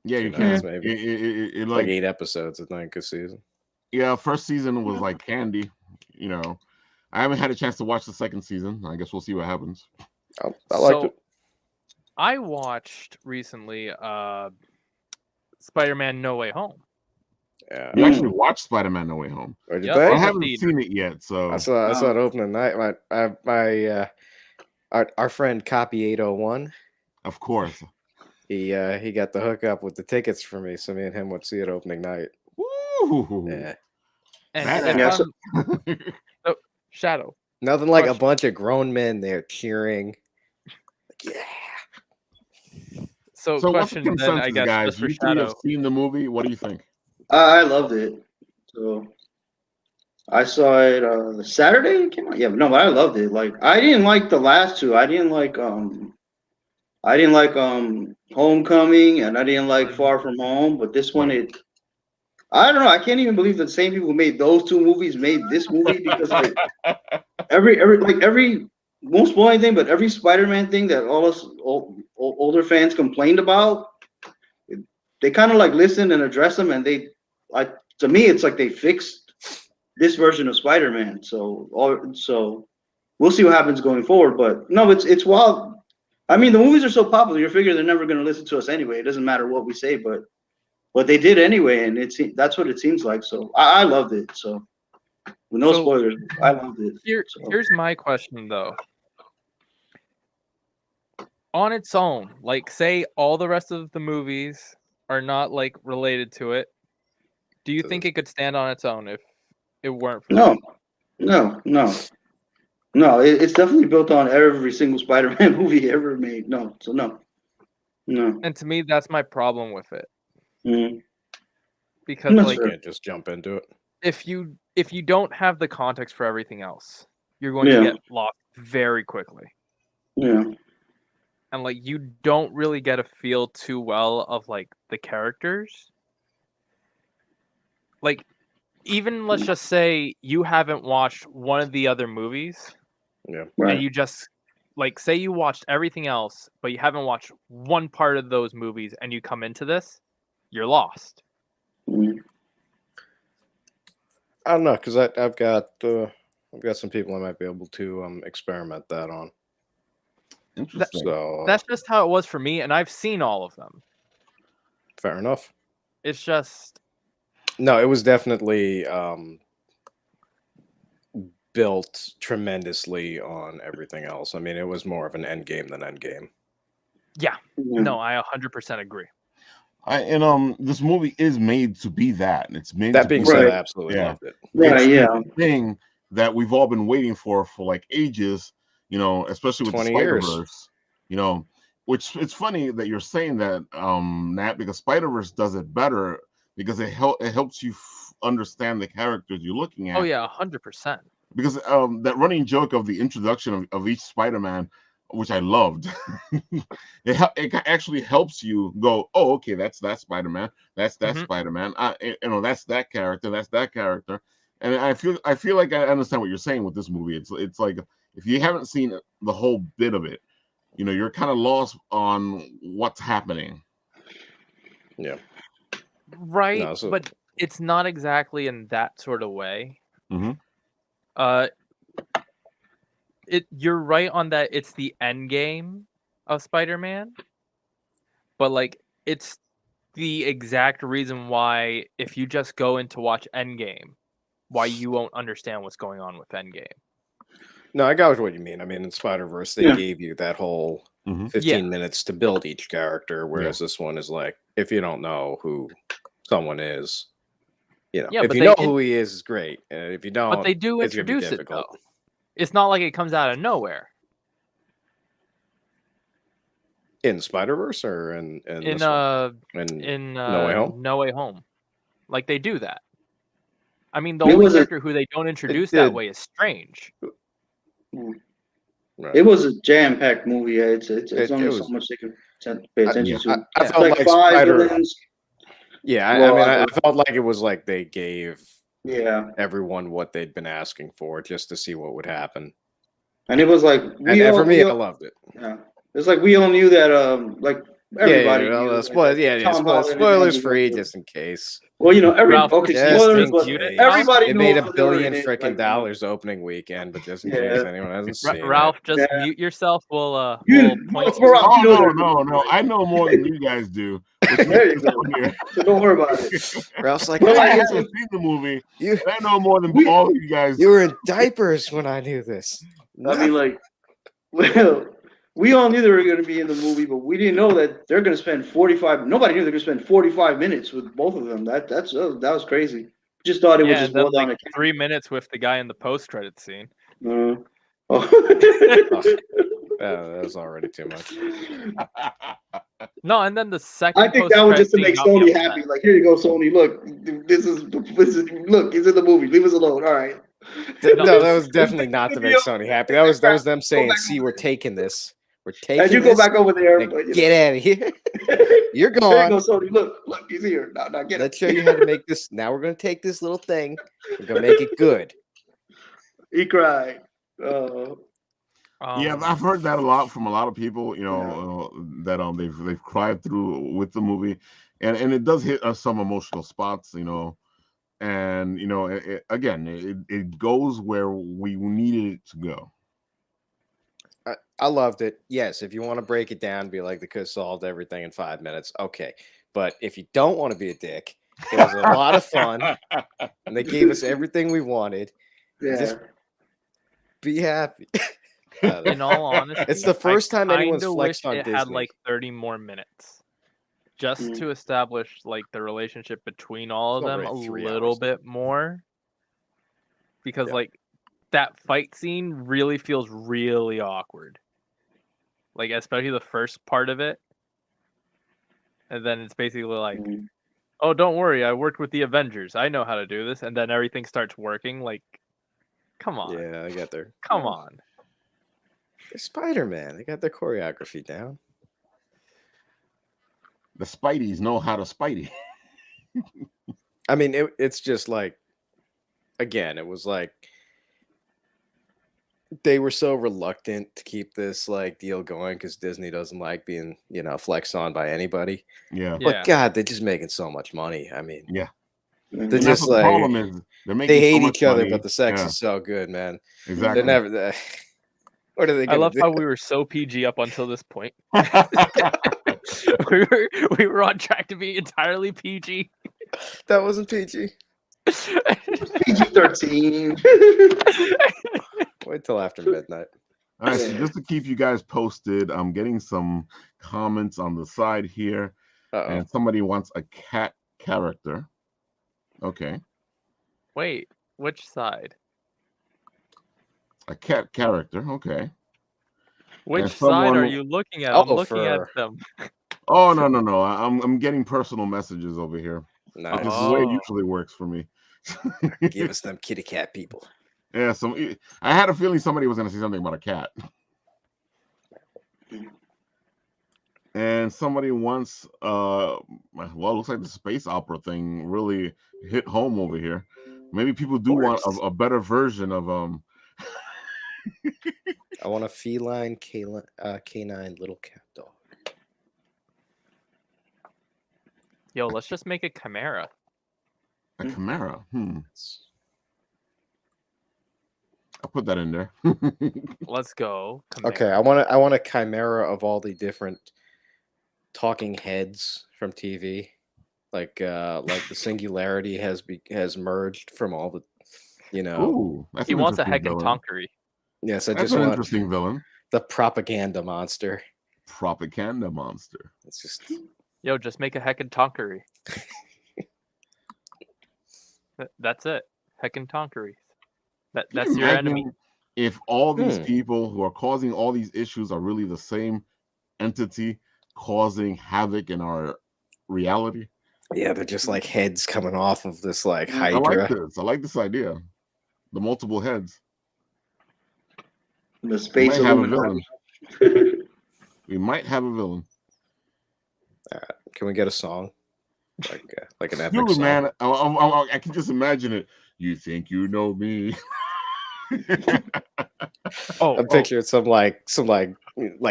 Yeah, you can. Maybe. It like 8 episodes, I think, a season. Yeah, first season was like candy. I haven't had a chance to watch the second season. I guess we'll see what happens. I liked it. I watched recently Spider-Man No Way Home. Yeah, you actually watched Spider-Man No Way Home. I haven't seen it yet, so I saw it opening night. Our friend Copy 801. Of course. He got the hookup with the tickets for me, so me and him would see it opening night. Woo! Yeah. Shadow. Nothing like a bunch of grown men there cheering. Like, yeah. So what's the consensus, then, I guess, guys? You three have seen the movie. What do you think? I loved it. So I saw it the Saturday it came out. Yeah, but I loved it. Like I didn't like the last two. I didn't like Homecoming, and I didn't like Far From Home. But this one, I don't know. I can't even believe the same people who made those two movies made this movie because like every won't spoil anything, but every Spider-Man thing that all us older fans complained about, they kind of like listened and addressed them, and they like to me it's like they fixed this version of Spider-Man. So we'll see what happens going forward. But no, it's wild. I mean, the movies are so popular, you figure they're never going to listen to us anyway. It doesn't matter what we say, but they did anyway, and that's what it seems like. So I loved it. So with no spoilers, I loved it. Here's my question though. On its own, like say all the rest of the movies are not like related to it, do you think it could stand on its own if it weren't for No. No, it's definitely built on every single Spider-Man movie ever made. No, so no. And to me, that's my problem with it. Mm-hmm. Because like, you can't just jump into it. If you don't have the context for everything else, you're going to get lost very quickly. Yeah. And like, you don't really get a feel too well of like the characters. Like, even let's just say you haven't watched one of the other movies. Yeah. Right. And you just like say you watched everything else, but you haven't watched one part of those movies, and you come into this, you're lost. Mm-hmm. I don't know, because I've got some people I might be able to experiment that on. Interesting. So that's just how it was for me, and I've seen all of them. Fair enough. It's just no, it was definitely built tremendously on everything else. I mean, it was more of an end game than end game. Yeah. No, I 100% agree. This movie is made to be that. It's made that to being be said, I absolutely loved it. Right, yeah. Thing that we've all been waiting for like ages, especially with the Spider-Verse, which it's funny that you're saying that, Nat, because Spider-Verse does it better because it helps you understand the characters you're looking at. Oh yeah, 100%. Because that running joke of the introduction of each Spider-Man, which I loved, it actually helps you go, oh, okay, that's that Spider-Man, that's that Spider-Man, that's that character, and I feel like I understand what you're saying with this movie. It's like if you haven't seen the whole bit of it, you're kind of lost on what's happening. Yeah, right. No, but it's not exactly in that sort of way. You're right on that. It's the end game of Spider-Man, but like it's the exact reason why if you just go in to watch Endgame, why you won't understand what's going on with Endgame. No, I got what you mean. I mean, in Spider-Verse, they gave you that whole 15 minutes to build each character, whereas this one is like, if you don't know who someone is, if you know who he is great, and if you don't, but they do introduce it though. It's not like it comes out of nowhere. In Spider-Verse or in No Way Home? No Way Home. Like they do that. I mean, the only character who they don't introduce that way is Strange. Right. It was a jam-packed movie. It's only so much they can pay attention to. I felt like Spider. Yeah, I felt like it was like they gave everyone what they'd been asking for just to see what would happen. And it was like, for me, I loved it. Yeah, it's like we all knew that, like everybody. Spoilers free, just in case. Well, spoilers, but everybody it made $1 billion freaking dollars opening weekend, but just in case anyone hasn't seen it. Ralph, just mute yourself. We'll point. No, I know more than you guys do. There you go. So don't worry about it. Ralph's like, I haven't seen the movie. I know more than all of you guys. You were in diapers when I knew this. I mean, like, well, we all knew they were going to be in the movie, but we didn't know that they're going to spend 45. Nobody knew they're going to spend 45 minutes with both of them. That was crazy. Just thought it was just boiled down to 3 minutes with the guy in the post-credit scene. That was already too much. No, and then the second. I think that was just to make Sony happy. Like, here you go, Sony. Look, this is look. He's in the movie. Leave us alone. All right. No, that was definitely not to make Sony happy. That was them saying, "See, we're taking this. We're taking." As you go back over there, get out of here. You're gone. There you go, Sony. Look, he's here. Now get it. Let's show you how to make this. Now we're gonna take this little thing. We're gonna make it good. He cried. Yeah, I've heard that a lot from a lot of people. That they've cried through with the movie, and it does hit us some emotional spots. And it goes where we needed it to go. I loved it. Yes, if you want to break it down, be like they could have solved everything in 5 minutes. Okay, but if you don't want to be a dick, it was a lot of fun, and they gave us everything we wanted. Yeah. Just be happy. In all honesty, it's the first time anyone's flexed on Disney. It had like 30 more minutes. Just to establish like the relationship between all of them a little bit more, because like that fight scene really feels really awkward. Like, especially the first part of it. And then it's basically like, oh, don't worry, I worked with the Avengers. I know how to do this. And then everything starts working. Like, come on. Yeah, I got their. Come on. They're Spider-Man. They got their choreography down. The Spideys know how to Spidey. I mean, it's just like, again, it was like they were so reluctant to keep this like deal going because Disney doesn't like being, flexed on by anybody. Yeah. But God, they're just making so much money. I mean, yeah. They're just like, the problem is they hate each other, but the sex is so good, man. Exactly. They're never. What are they? I love how we were so PG up until this point. we were on track to be entirely PG. That wasn't PG. PG-13. Wait till after midnight. All right, so just to keep you guys posted, I'm getting some comments on the side here. And somebody wants a cat character. Okay. Wait, which side? A cat character. Okay. Which side are you looking at? I'm looking at them. Oh no. I'm getting personal messages over here. Nice. This is the way it usually works for me. Give us them kitty cat people. Yeah, I had a feeling somebody was going to say something about a cat. And somebody wants, well, it looks like the space opera thing really hit home over here. Maybe people do want a better version of I want a feline canine little cat dog. Yo, let's just make a chimera. A chimera. I'll put that in there. Let's go. Chimera. Okay, I want a chimera of all the different talking heads from TV, like the Singularity has merged from all the, Ooh, he wants a Heckentonkery. Yes, I that's just an want interesting villain. The propaganda monster. Propaganda monster. It's just just make a Heckentonkery. That's it. Heckentonkery. That's your enemy. If all these people who are causing all these issues are really the same entity causing havoc in our reality. Yeah, they're just like heads coming off of this like Hydra. I like this idea. The multiple heads. The space we might have a villain. We might have a villain. Can we get a song? Like an epic song? Man, I can just imagine it. You think you know me? I'm picturing some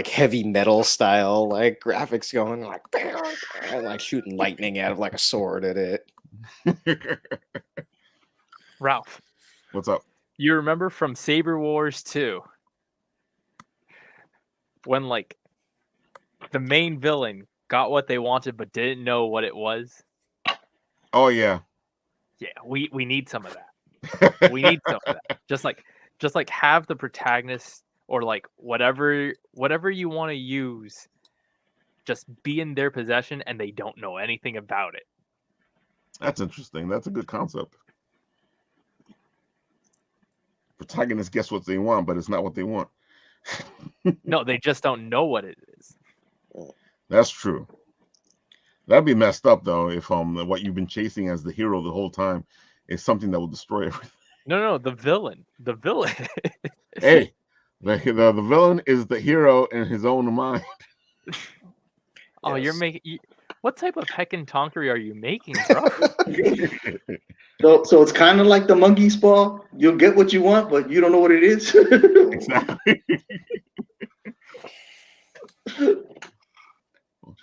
heavy metal style like graphics going like and like shooting lightning out of like a sword at it. Ralph, what's up? You remember from Saber Wars 2 when like the main villain got what they wanted but didn't know what it was? Oh yeah. Yeah, we need some of that. We need some of that. Just like have the protagonist or like whatever you want to use just be in their possession and they don't know anything about it. That's interesting. That's a good concept. Protagonists guess what they want, but it's not what they want. No, they just don't know what it is. That's true. That'd be messed up though if what you've been chasing as the hero the whole time is something that will destroy everything. No, the villain. Hey, the villain is the hero in his own mind. Oh, yes. You're making. What type of Heckentonkery are you making, bro? So it's kind of like the monkey's paw. You'll get what you want, but you don't know what it is. Exactly.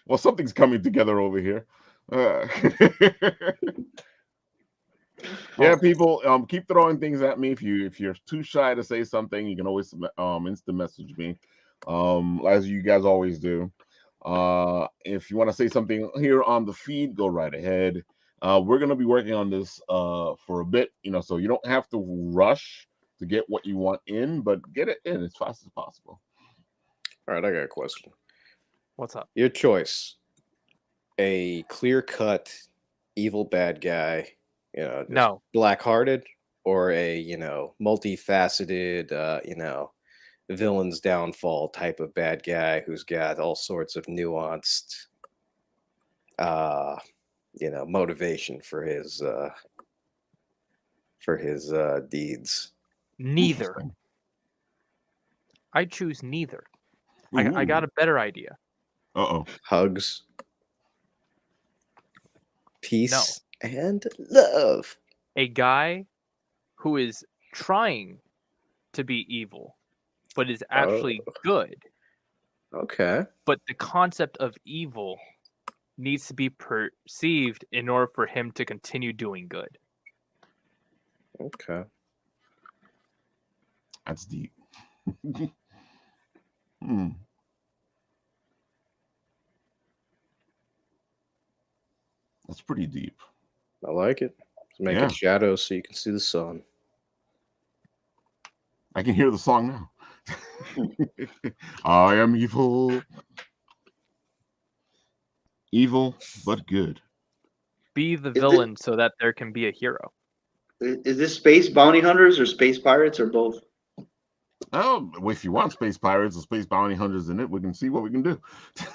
Well, something's coming together over here. Yeah, people, keep throwing things at me. If you're too shy to say something, you can always instant message me, as you guys always do. If you want to say something here on the feed, go right ahead. We're gonna be working on this for a bit, so you don't have to rush to get what you want in, but get it in as fast as possible. All right, I got a question. What's up? Your choice: a clear-cut evil bad guy, no, black-hearted, or a multifaceted villain's downfall type of bad guy who's got all sorts of nuanced motivation for his deeds. Neither. I choose neither. I got a better idea. Hugs, peace, and love. A guy who is trying to be evil, but is actually good. Okay. But the concept of evil needs to be perceived in order for him to continue doing good. Okay. That's deep. That's pretty deep. I like it. Make it shadows so you can see the sun. I can hear the song now. I am evil. Evil, but good. Be the villain so that there can be a hero. Is this space bounty hunters or space pirates or both? Oh, if you want space pirates or space bounty hunters in it, we can see what we can do.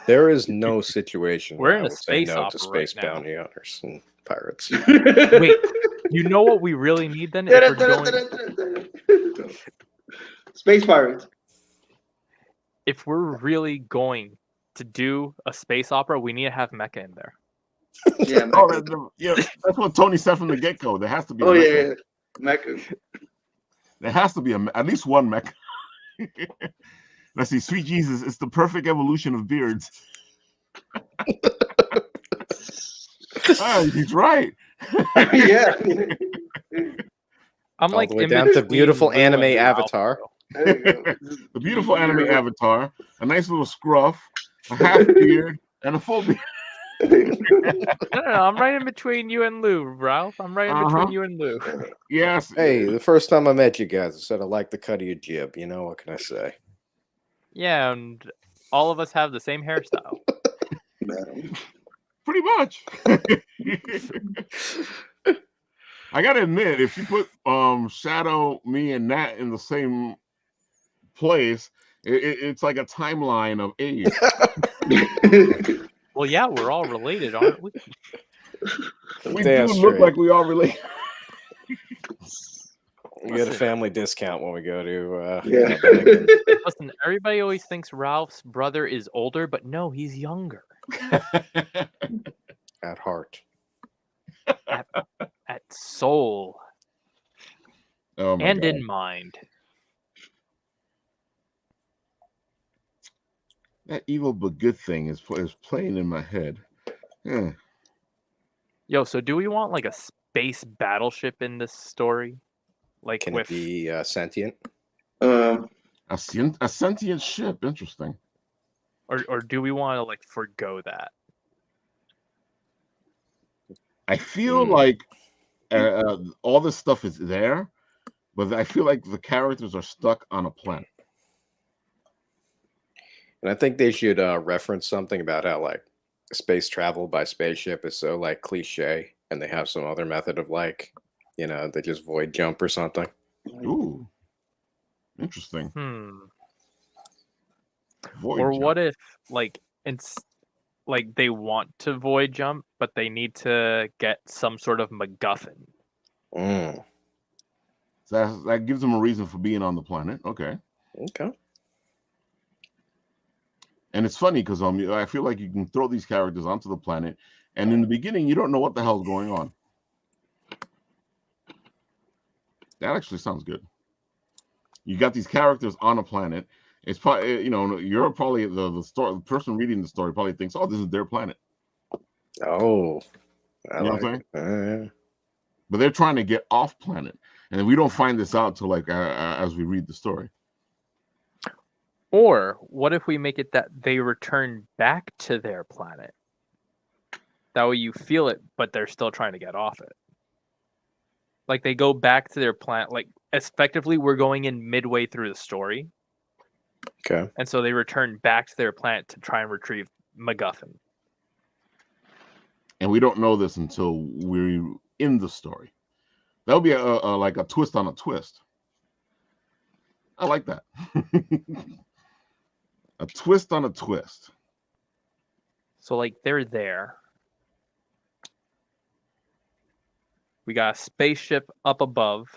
There is no situation We're where in I a would say space no opera to space right now. bounty hunters and pirates. Wait, you know what we really need then? If we're going... Space pirates. If we're really going to do a space opera, we need to have mecha in there. Yeah, that's what Tony said from the get-go. There has to be a mecha. Mecha. There has to be at least one mecha. Let's see, sweet Jesus, it's the perfect evolution of beards. He's right. Yeah. I'm all like the way down to beautiful anime avatar. The beautiful anime avatar, a nice little scruff, a half beard, and a full beard. No, I'm right in between you and Lou, Ralph. I'm right in between you and Lou. Yes. Hey, the first time I met you guys, I said I like the cut of your jib. You know, what can I say? Yeah, and all of us have the same hairstyle. Pretty much. I gotta admit, if you put Shadow, me, and Nat in the same place, it's like a timeline of age. Well, yeah, we're all related, aren't we? We do look like we all related. We get a family discount when we go to. Listen, everybody always thinks Ralph's brother is older, but no, he's younger. At heart. At soul. And God. in mind. That evil but good thing is playing in my head. Yeah. Yo, so do we want like a space battleship in this story? Like, can it be sentient? A sentient ship. Interesting. Or do we want to like forgo that? I feel like all this stuff is there, but I feel like the characters are stuck on a planet. And I think they should reference something about how like space travel by spaceship is so like cliche, and they have some other method of like, they just void jump or something. Ooh, interesting. Void or jump. What if like it's like they want to void jump, but they need to get some sort of MacGuffin. So that gives them a reason for being on the planet. Okay. And it's funny because I feel like you can throw these characters onto the planet, and in the beginning you don't know what the hell's going on. That actually sounds good. You got these characters on a planet. It's probably you're probably the person reading the story probably thinks, oh, this is their planet. Oh, you know what I'm saying? But they're trying to get off planet, and we don't find this out till like as we read the story. Or what if we make it that they return back to their planet? That way you feel it, but they're still trying to get off it. Like they go back to their planet. Like effectively, we're going in midway through the story. Okay. And so they return back to their planet to try and retrieve MacGuffin. And we don't know this until we're in the story. That would be a like a twist on a twist. I like that. A twist on a twist. So like they're there. We got a spaceship up above.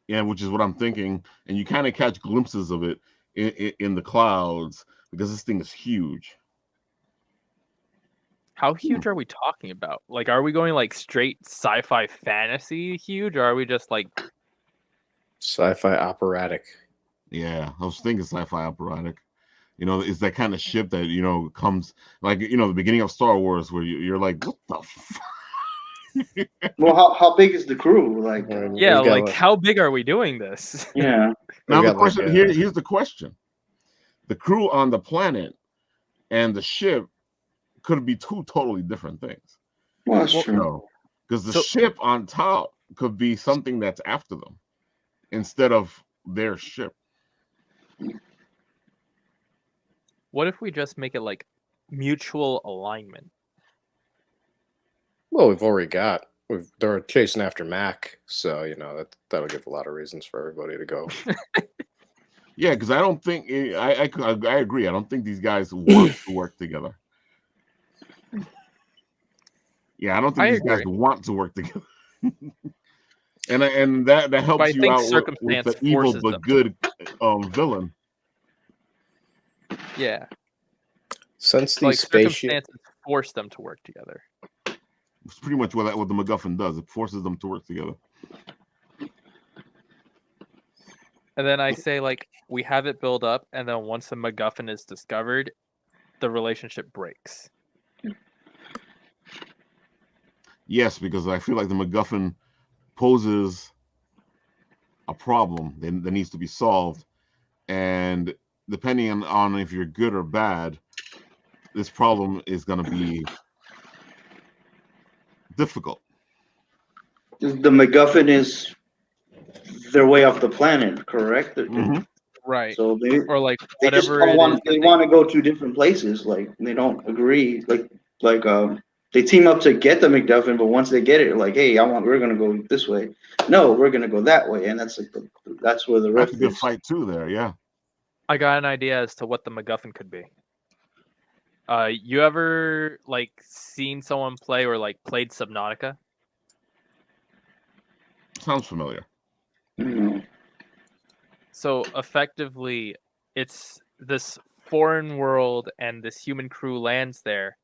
Yeah, which is what I'm thinking. And you kind of catch glimpses of it in the clouds because this thing is huge. How huge are we talking about? Like, are we going like straight sci-fi fantasy huge, or are we just like sci-fi operatic? Yeah, I was thinking sci-fi operatic. You know, it's that kind of ship that, you know, comes like, you know, the beginning of Star Wars where you're like, what the fuck? Well, how big is the crew? Like, yeah, like how big are we doing this? Yeah. Now the question here's the question: the crew on the planet and the ship could be two totally different things. Well, that's true. No, because the ship on top could be something that's after them instead of their ship. What if we just make it like mutual alignment? Well, we've already got. They're chasing after Mac, so you know that'll give a lot of reasons for everybody to go. Yeah, because I don't think I agree. I don't think these guys want to work together. Yeah, I don't think these guys want to work together. and that helps you out with the evil but good villain. Yeah. Since these like circumstances force them to work together. It's pretty much what the MacGuffin does. It forces them to work together. And then I say, like, we have it build up, and then once the MacGuffin is discovered, the relationship breaks. Yes, because I feel like the MacGuffin poses a problem that needs to be solved, and depending on if you're good or bad, this problem is going to be difficult. The MacGuffin is their way off the planet, correct? Mm-hmm. Right. So they, or like they just want to go to different places. Like they don't agree. Like they team up to get the MacGuffin, but once they get it, like, hey, we're gonna go this way. No, we're gonna go that way, and that's like that's where the rift is. That's a good fight too. There, yeah. I got an idea as to what the MacGuffin could be. You ever like seen someone play or like played Subnautica? Sounds familiar. Mm-hmm. So effectively, it's this foreign world, and this human crew lands there,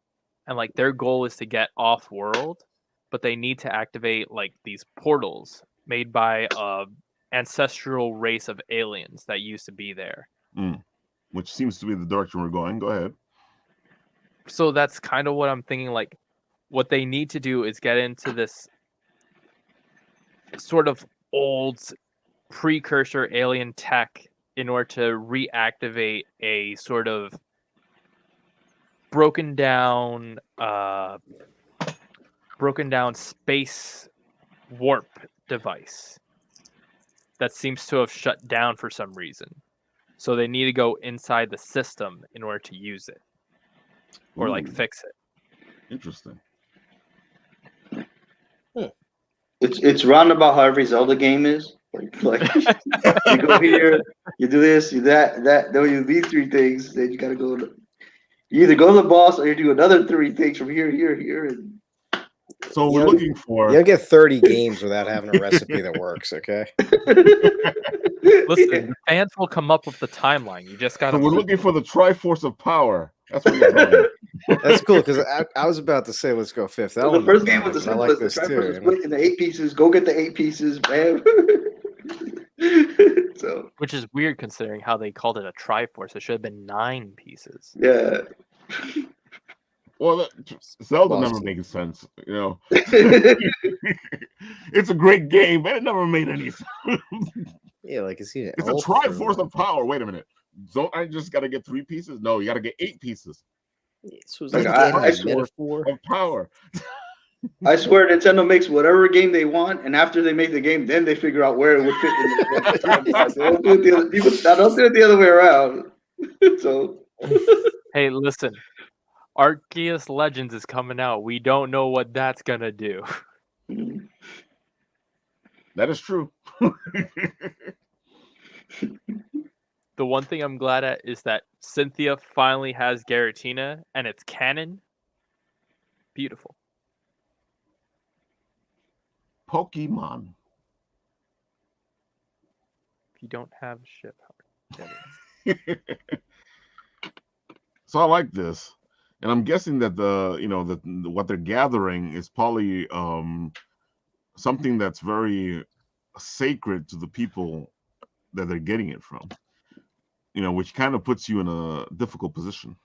and like their goal is to get off world, but they need to activate like these portals made by a ancestral race of aliens that used to be there. Which seems to be the direction we're going. Go ahead. So that's kind of what I'm thinking. Like, what they need to do is get into this sort of old precursor alien tech in order to reactivate a sort of broken down space warp device that seems to have shut down for some reason. So they need to go inside the system in order to use it or like fix it. Interesting. It's roundabout how every Zelda game is. Like you go here, you do this, you that, then you do these three things, then you gotta go. You either go to the boss or you do another three things from here, and so we're looking for. You don't get 30 games without having a recipe that works. Okay. Listen, fans will come up with the timeline. You just gotta. So we're looking for the Triforce of Power. That's what you're telling me. That's cool because I was about to say let's go fifth. So the first game was the simplest. The Triforce is split into 8 pieces. Go get the 8 pieces, man. So. Which is weird considering how they called it a Triforce. It should have been 9 pieces. Yeah. Well, Zelda never makes sense, you know. It's a great game, but it never made any sense. Yeah, like it's a Triforce of Power. Wait a minute. Don't I just got to get 3 pieces? No, you got to get 8 pieces. So it's like I swear of power. I swear Nintendo makes whatever game they want, and after they make the game, then they figure out where it would fit in the timeline. They don't do it the other way around. So hey, listen. Arceus Legends is coming out. We don't know what that's gonna do. That is true. The one thing I'm glad at is that Cynthia finally has Garatina, and it's canon. Beautiful. Pokemon. If you don't have ship, So I like this, and I'm guessing that what they're gathering is probably something that's very sacred to the people that they're getting it from. Which kind of puts you in a difficult position.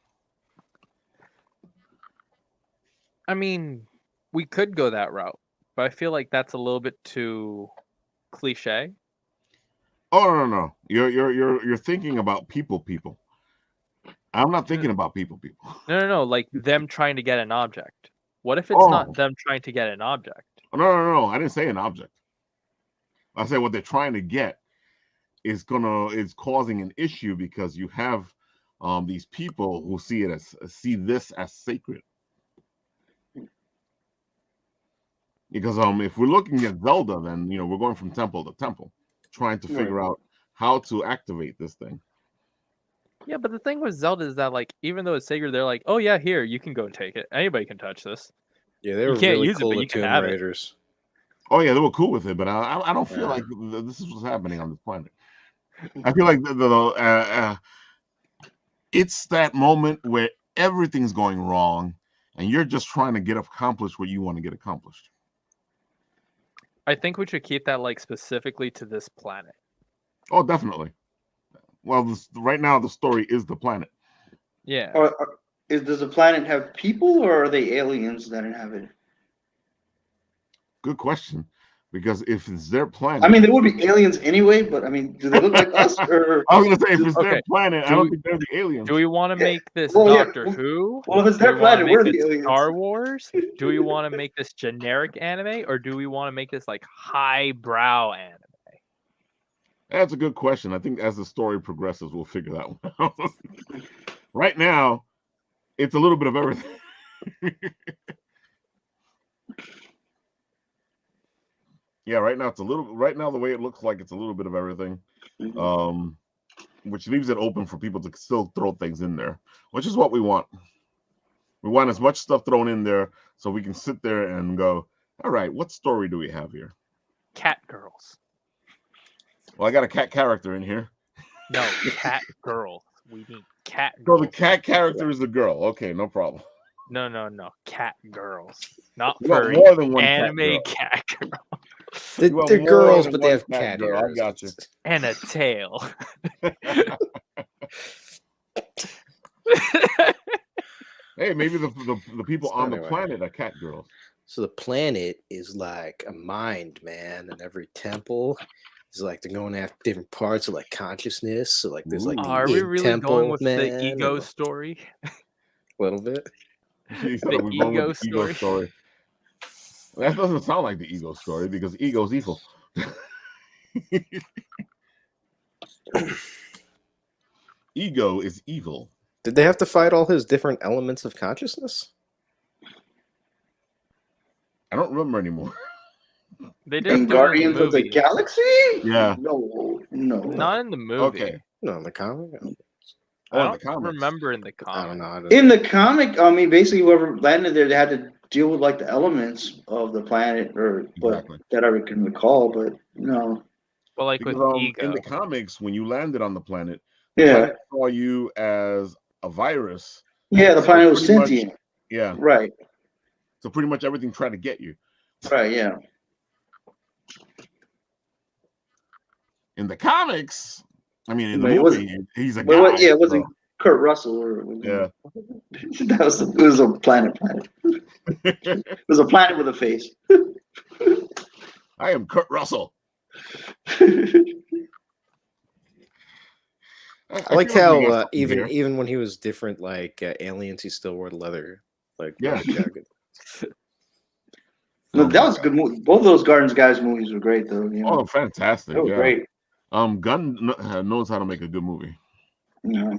I mean, we could go that route, but I feel like that's a little bit too cliche. Oh no. You're thinking about people. I'm not thinking about people. No. Like them trying to get an object. What if it's not them trying to get an object? No. I didn't say an object. I said what they're trying to get is causing an issue because you have these people who see this as sacred. Because if we're looking at Zelda, then we're going from temple to temple, trying to figure out how to activate this thing. Yeah, but the thing with Zelda is that, like, even though it's sacred, they're like, "Oh yeah, here, you can go and take it. Anybody can touch this." Yeah, they were you can't really use cool it, but you with can Tomb have Raiders. Oh yeah, they were cool with it, but I don't feel like this is what's happening on this planet. I feel like it's that moment where everything's going wrong, and you're just trying to get accomplished what you want to get accomplished. I think we should keep that like specifically to this planet. Oh, definitely. Well, right now the story is the planet. Yeah. Does the planet have people, or are they aliens that inhabit it? Good question. Because if it's their planet, I mean, there would be aliens anyway. But I mean, do they look like us? Or I was gonna say if it's their planet, I don't think they're the aliens. Do we want to make this Doctor Who? Well, if it's their planet, we're the aliens. Star Wars? Do we want to make this generic anime, or do we want to make this like highbrow anime? That's a good question. I think as the story progresses, we'll figure that one out. Right now, it's a little bit of everything. Yeah, right now the way it looks like it's a little bit of everything. Which leaves it open for people to still throw things in there, which is what we want. We want as much stuff thrown in there so we can sit there and go, all right, what story do we have here? Cat girls. Well, I got a cat character in here. No, cat girl. We need cat girls. So the cat character is the girl. Okay, no problem. No. Cat girls. Not furry. More than one anime cat girl. They're girls, but they have cat girl. I got you. And a tail. Hey, maybe the people on the planet are cat girls. So the planet is like a mind, man, and every temple is like they're going after different parts of like consciousness. So like there's like are we really going with the ego story? A little bit. The ego story. That doesn't sound like the ego story because ego's evil. Ego is evil. Did they have to fight all his different elements of consciousness? I don't remember anymore. They did in Guardians of the Galaxy? Yeah. No. Not in the movie. Okay. No, in the comic. I don't remember in the comic. I don't know. In the comic, I mean, basically, whoever landed there, they had to deal with like the elements of the planet, that I can recall. But no. Well, like because, with ego. in the comics, when you landed on the planet, planet saw you as a virus. Yeah, the planet was sentient. Yeah. Right. So pretty much everything tried to get you. Right. Yeah. In the comics, I mean, in the movie, he's a guy. Yeah, it wasn't Kurt Russell or yeah. It was a planet. It was a planet with a face. I am Kurt Russell. I like how even when he was different, like aliens, he still wore leather. Like jacket. No, that was a good movie. Both of those Gardens Guys movies were great, though. You know? Oh, fantastic! They were great. Gunn knows how to make a good movie. Yeah.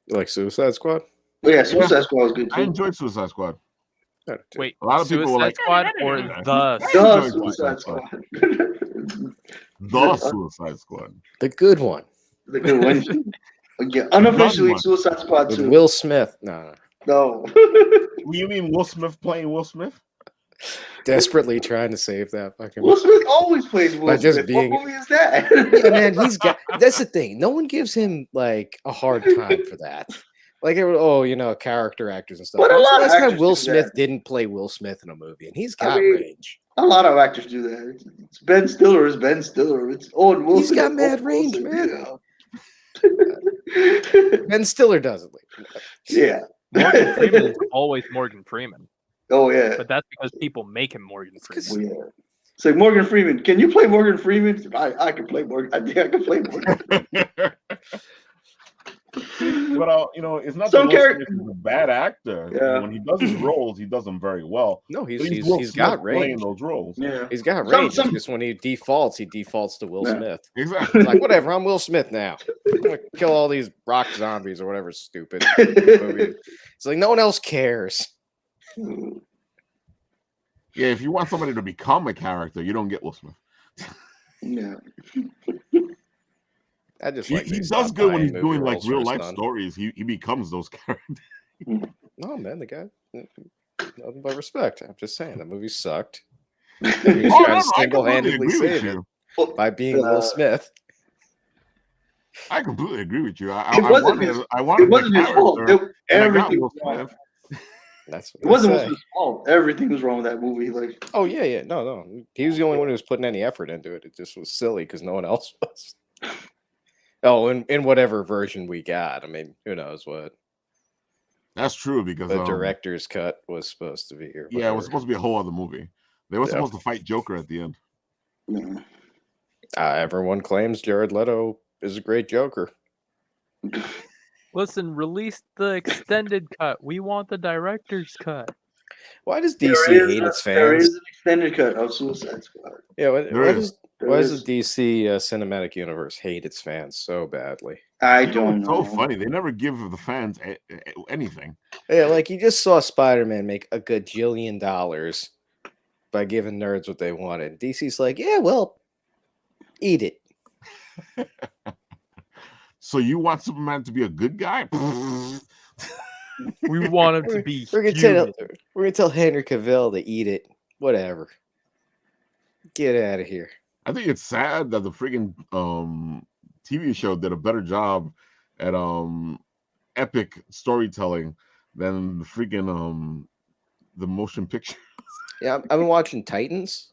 You like Suicide Squad? Oh, yeah, Suicide Squad was good too. I enjoyed Suicide Squad. Wait, a lot of people were like, Squad or the Suicide Squad. The Suicide Squad. The good one. The good one. Yeah, unofficially Suicide Squad with 2. Will Smith. No. You mean Will Smith playing Will Smith? Desperately trying to save that fucking. Will Smith always plays Will Smith. Just being... What movie is that? Yeah, man, he's got. That's the thing. No one gives him like a hard time for that. Like, character actors and stuff. But last time Will Smith didn't play Will Smith in a movie, and he's got range. A lot of actors do that. It's Ben Stiller is Ben Stiller. It's Owen Wilson. He's got mad range, man. Ben Stiller doesn't. Yeah. Morgan Freeman is always Morgan Freeman. Oh yeah. But that's because people make him Morgan Freeman. Well, yeah. It's like Morgan Freeman. Can you play Morgan Freeman? I can play Morgan. I think I can play Morgan. But it's not some character. He's a bad actor. Yeah. When he does his roles, he does them very well. No, he's got range. Those roles. Yeah, he's got range. Just when he defaults to Will Smith. Exactly. He's like, whatever, I'm Will Smith now. I'm gonna kill all these rock zombies or whatever stupid movie. It's like no one else cares. Yeah, if you want somebody to become a character, you don't get Will Smith. Yeah. I just he does good when he's doing like real life stories. He becomes those characters. No, man, the guy. Nothing but respect. I'm just saying the movie sucked. He was trying to single-handedly save it by being Will Smmith. I completely agree with you. It wasn't his fault. Everything was wrong. That's what it wasn't his fault. Everything was wrong with that movie. Like, oh yeah, no. He was the only one who was putting any effort into it. It just was silly because no one else was. Oh, in whatever version we got. I mean, who knows what? That's true because the director's cut was supposed to be here. Yeah, it was supposed to be a whole other movie. They were supposed to fight Joker at the end. Everyone claims Jared Leto is a great Joker. Listen, release the extended cut. We want the director's cut. Why does DC hate its fans? There is an extended cut of Suicide Squad. Yeah, why does the DC cinematic universe hate its fans so badly? I don't know. It's so funny. They never give the fans anything. Yeah, like you just saw Spider-Man make a gajillion dollars by giving nerds what they wanted. DC's like, yeah, well, eat it. So you want Superman to be a good guy? We want him to be. We're gonna tell Henry Cavill to eat it. Whatever. Get out of here. I think it's sad that the freaking TV show did a better job at epic storytelling than the freaking the motion picture. Yeah, I've been watching Titans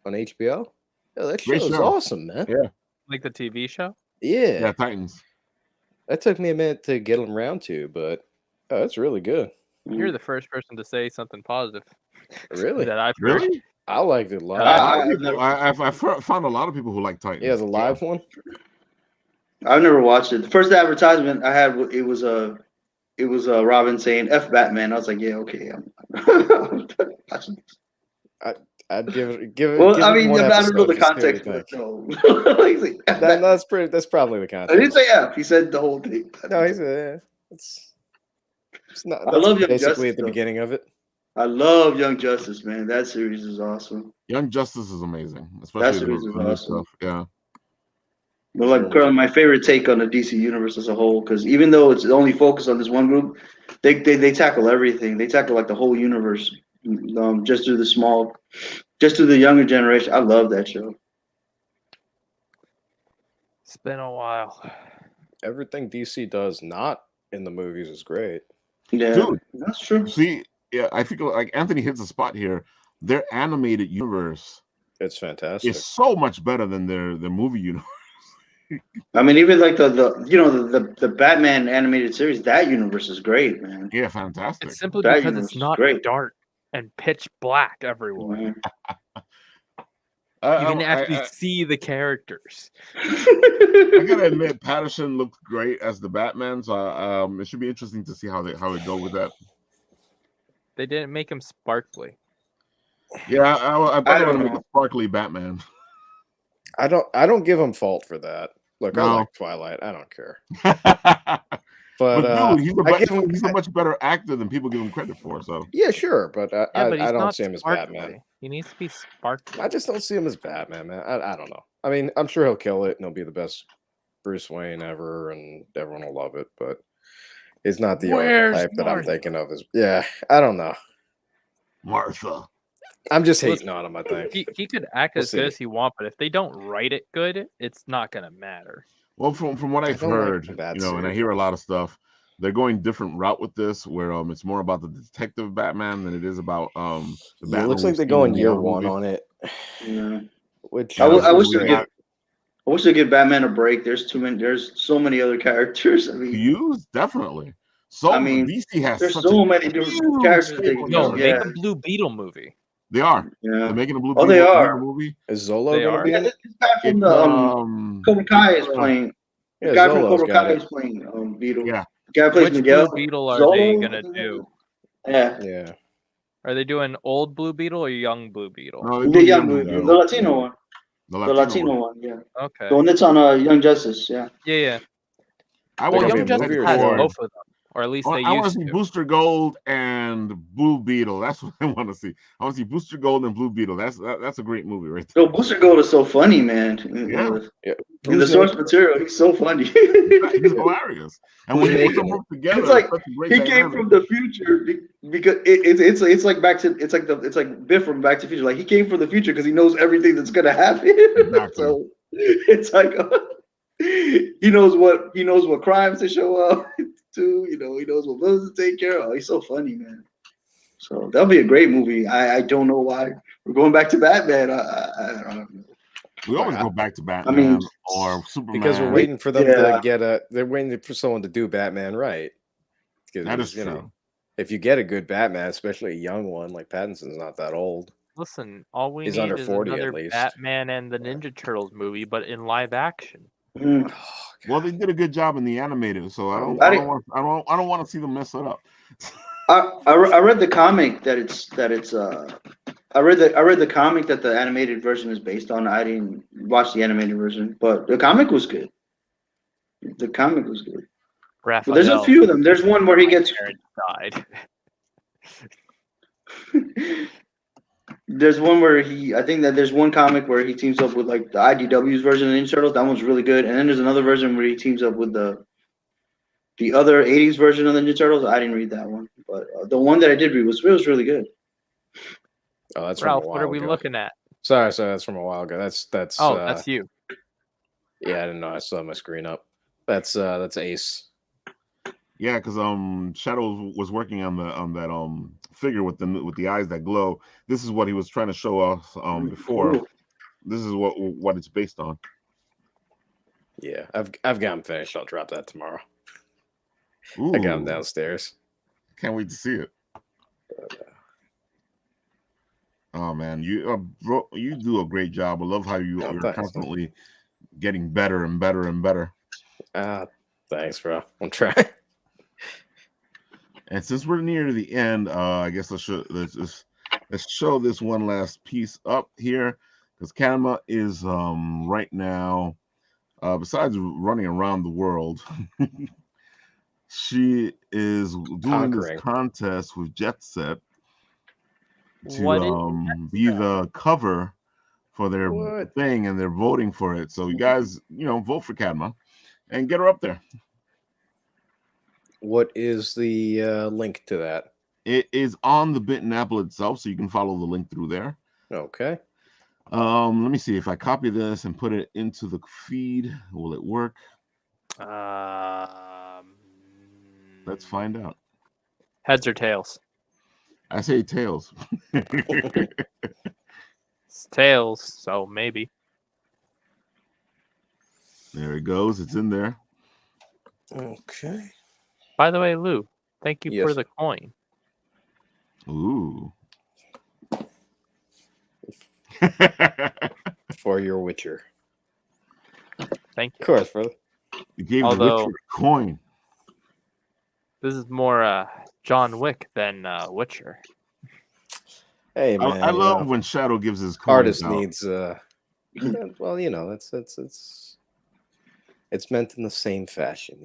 on HBO. Oh, that show is awesome, man. Yeah, like the TV show. Yeah, Titans. That took me a minute to get them around to, but it's really good. You're the first person to say something positive. Really? That I've heard. Really? I liked it a lot. I've found a lot of people who like Titans. Yeah, it's a live one. I've never watched it. The first advertisement I had, it was Robin saying "F Batman." I was like, yeah, okay. I'd give it. Well, I mean, I don't know the context, but no. That's probably the context. I didn't say F. He said the whole thing. No, he said it's not. I love Young basically Justice, at the beginning of it. I love Young Justice, man. That series is awesome. Young Justice is amazing, especially the awesome stuff. Yeah. But like currently, my favorite take on the DC universe as a whole, because even though it's only focused on this one group, they tackle everything. They tackle like the whole universe, just through the younger generation. I love that show. It's been a while. Everything DC does not in the movies is great. Yeah, dude, that's true. See, yeah, I think like Anthony hits a spot here. Their animated universe, it's fantastic. It's so much better than their movie universe. I mean, even like the Batman animated series, that universe is great, man. Yeah, fantastic. It's simply because it's not dark and pitch black everywhere. You can actually see the characters. I gotta admit, Patterson looked great as the Batman, so it should be interesting to see how they go with that. They didn't make him sparkly. Yeah, I thought they were gonna make a sparkly Batman. I don't give him fault for that. Look, I like Twilight. I don't care. But dude, he's a much better actor than people give him credit for. So yeah, sure, but I he's don't not see him as sparkly. Batman. He needs to be sparkly. I just don't see him as Batman, man. I don't know. I mean, I'm sure he'll kill it and he'll be the best Bruce Wayne ever, and everyone will love it. But it's not the archetype that I'm thinking of. I don't know. Martha. I'm just hating on him, I think. He could act as good as he wants, but if they don't write it good, it's not gonna matter. Well, from what I've heard, and I hear a lot of stuff, they're going different route with this, where it's more about the detective Batman than it is about the Batman. It looks like they're going year one on it. Yeah. Which I wish they give Batman a break. There's so many other characters. I mean, use definitely. DC has there's so many different characters. Make a Blue Beetle movie. They are. Yeah. They're making a Blue Beetle, they are. Beetle movie. Is Zolo going to be in it? This guy from the Cobra Kai is playing. The guy from Cobra Kai is playing Beetle. Yeah. The guy plays Miguel. Blue Beetle are they gonna do? Yeah. Are they doing old Blue Beetle or young Blue Beetle? No, the young Blue Beetle. The Latino one. The Latino one, yeah. Okay. The one that's on Young Justice, yeah. Yeah. Young Justice has both of them. Or at least they used to. I want to see Booster Gold and Blue Beetle. That's what I want to see. I want to see Booster Gold and Blue Beetle. That's a great movie right there. So Booster Gold is so funny, man. Yeah. In the source material, he's so funny. He's hilarious. And when you put them together, it's like he came from the future because it's like Biff from Back to the Future. Like he came from the future because he knows everything that's gonna happen. Exactly. So it's like he knows what crimes to show up to. He knows what villains to take care of. He's so funny, man. So that'll be a great movie. I don't know why we're going back to Batman. I don't know. We always go back to Batman or Superman because we're waiting for them to get they're waiting for someone to do Batman right. That is true. If you get a good Batman, especially a young one, like Pattinson's not that old. Listen, all we He's need under is 40 another at least. Batman and the Ninja Turtles movie, but in live action. Mm. Well, they did a good job in the animated, so I don't want to see them mess it up. I read the comic I read the comic that the animated version is based on. I didn't watch the animated version, but the comic was good. The comic was good. But there's a few of them. There's one where he gets died. There's one where I think that there's one comic where he teams up with like the IDW's version of Ninja Turtles. That one's really good. And then there's another version where he teams up with the other 80s version of the Ninja Turtles. I didn't read that one, but the one that I did read was really good. Oh, that's Ralph. From a while what are we ago. looking at? Sorry, that's from a while ago. That's that's you. Yeah, I didn't know. I still have my screen up. That's Ace. Yeah, because Shadow was working on that figure with the eyes that glow. This is what he was trying to show us before. Cool. This is what it's based on. Yeah, I've got him finished. I'll drop that tomorrow. Ooh, I got him downstairs. Can't wait to see it. Oh man, you do a great job. I love how you're constantly getting better and better and better. Thanks, bro. I'm trying. And since we're near the end, I guess let's show this one last piece up here, because Kanema is right now, besides running around the world, she is doing this contest with Jet Set to be the cover for their thing, and they're voting for it. So you guys, vote for Kanema and get her up there. What is the link to that? It is on the Bitten Apple itself, so you can follow the link through there. Okay. Let me see if I copy this and put it into the feed. Will it work? Let's find out. Heads or tails? I say tails. It's tails, so maybe. There it goes. It's in there. Okay. By the way, Lou, thank you for the coin. Ooh. For your Witcher. Thank you. Of course, brother. You gave the Witcher a coin. This is more John Wick than Witcher. Hey man, I love when Shadow gives his coins artist out. needs well, it's meant in the same fashion,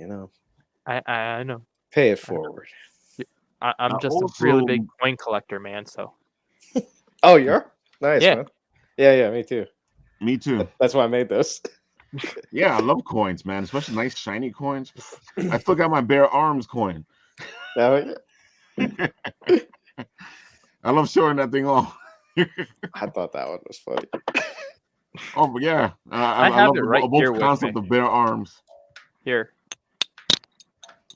I know. Pay it forward. I'm just a really big coin collector, man. So. Oh, you're nice, Yeah. man. Yeah, me too. Me too. That's why I made this. Yeah, I love coins, man, especially nice shiny coins. I still got my bare arms coin. I love showing that thing off. I thought that one was funny. Oh, but yeah, I I have love it right here both with concept me. of bare arms. Here.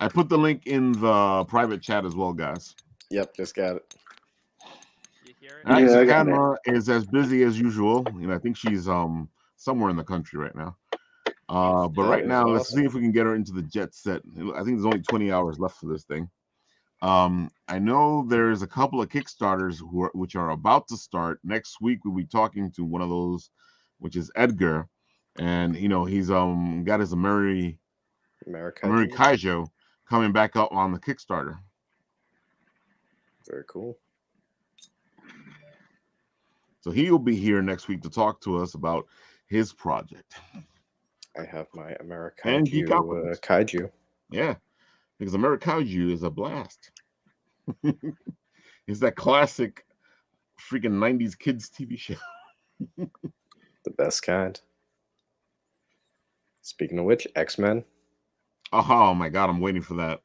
I put the link in the private chat as well, guys. Yep, just got it. You hear it? Actually, Anna is as busy as usual. I think she's somewhere in the country right now. But right now, let's see if we can get her into the jet set. I think there's only 20 hours left for this thing. I know there's a couple of Kickstarters which are about to start. Next week, we'll be talking to one of those, which is Edgar. And, he's got his Amerikaijo coming back up on the Kickstarter. Very cool. So he will be here next week to talk to us about his project. I have my Amerikaijo kaiju. Yeah, because Amerikaijo is a blast. It's that classic freaking 90s kids TV show. The best kind. Speaking of which, X-Men. Oh my god, I'm waiting for that.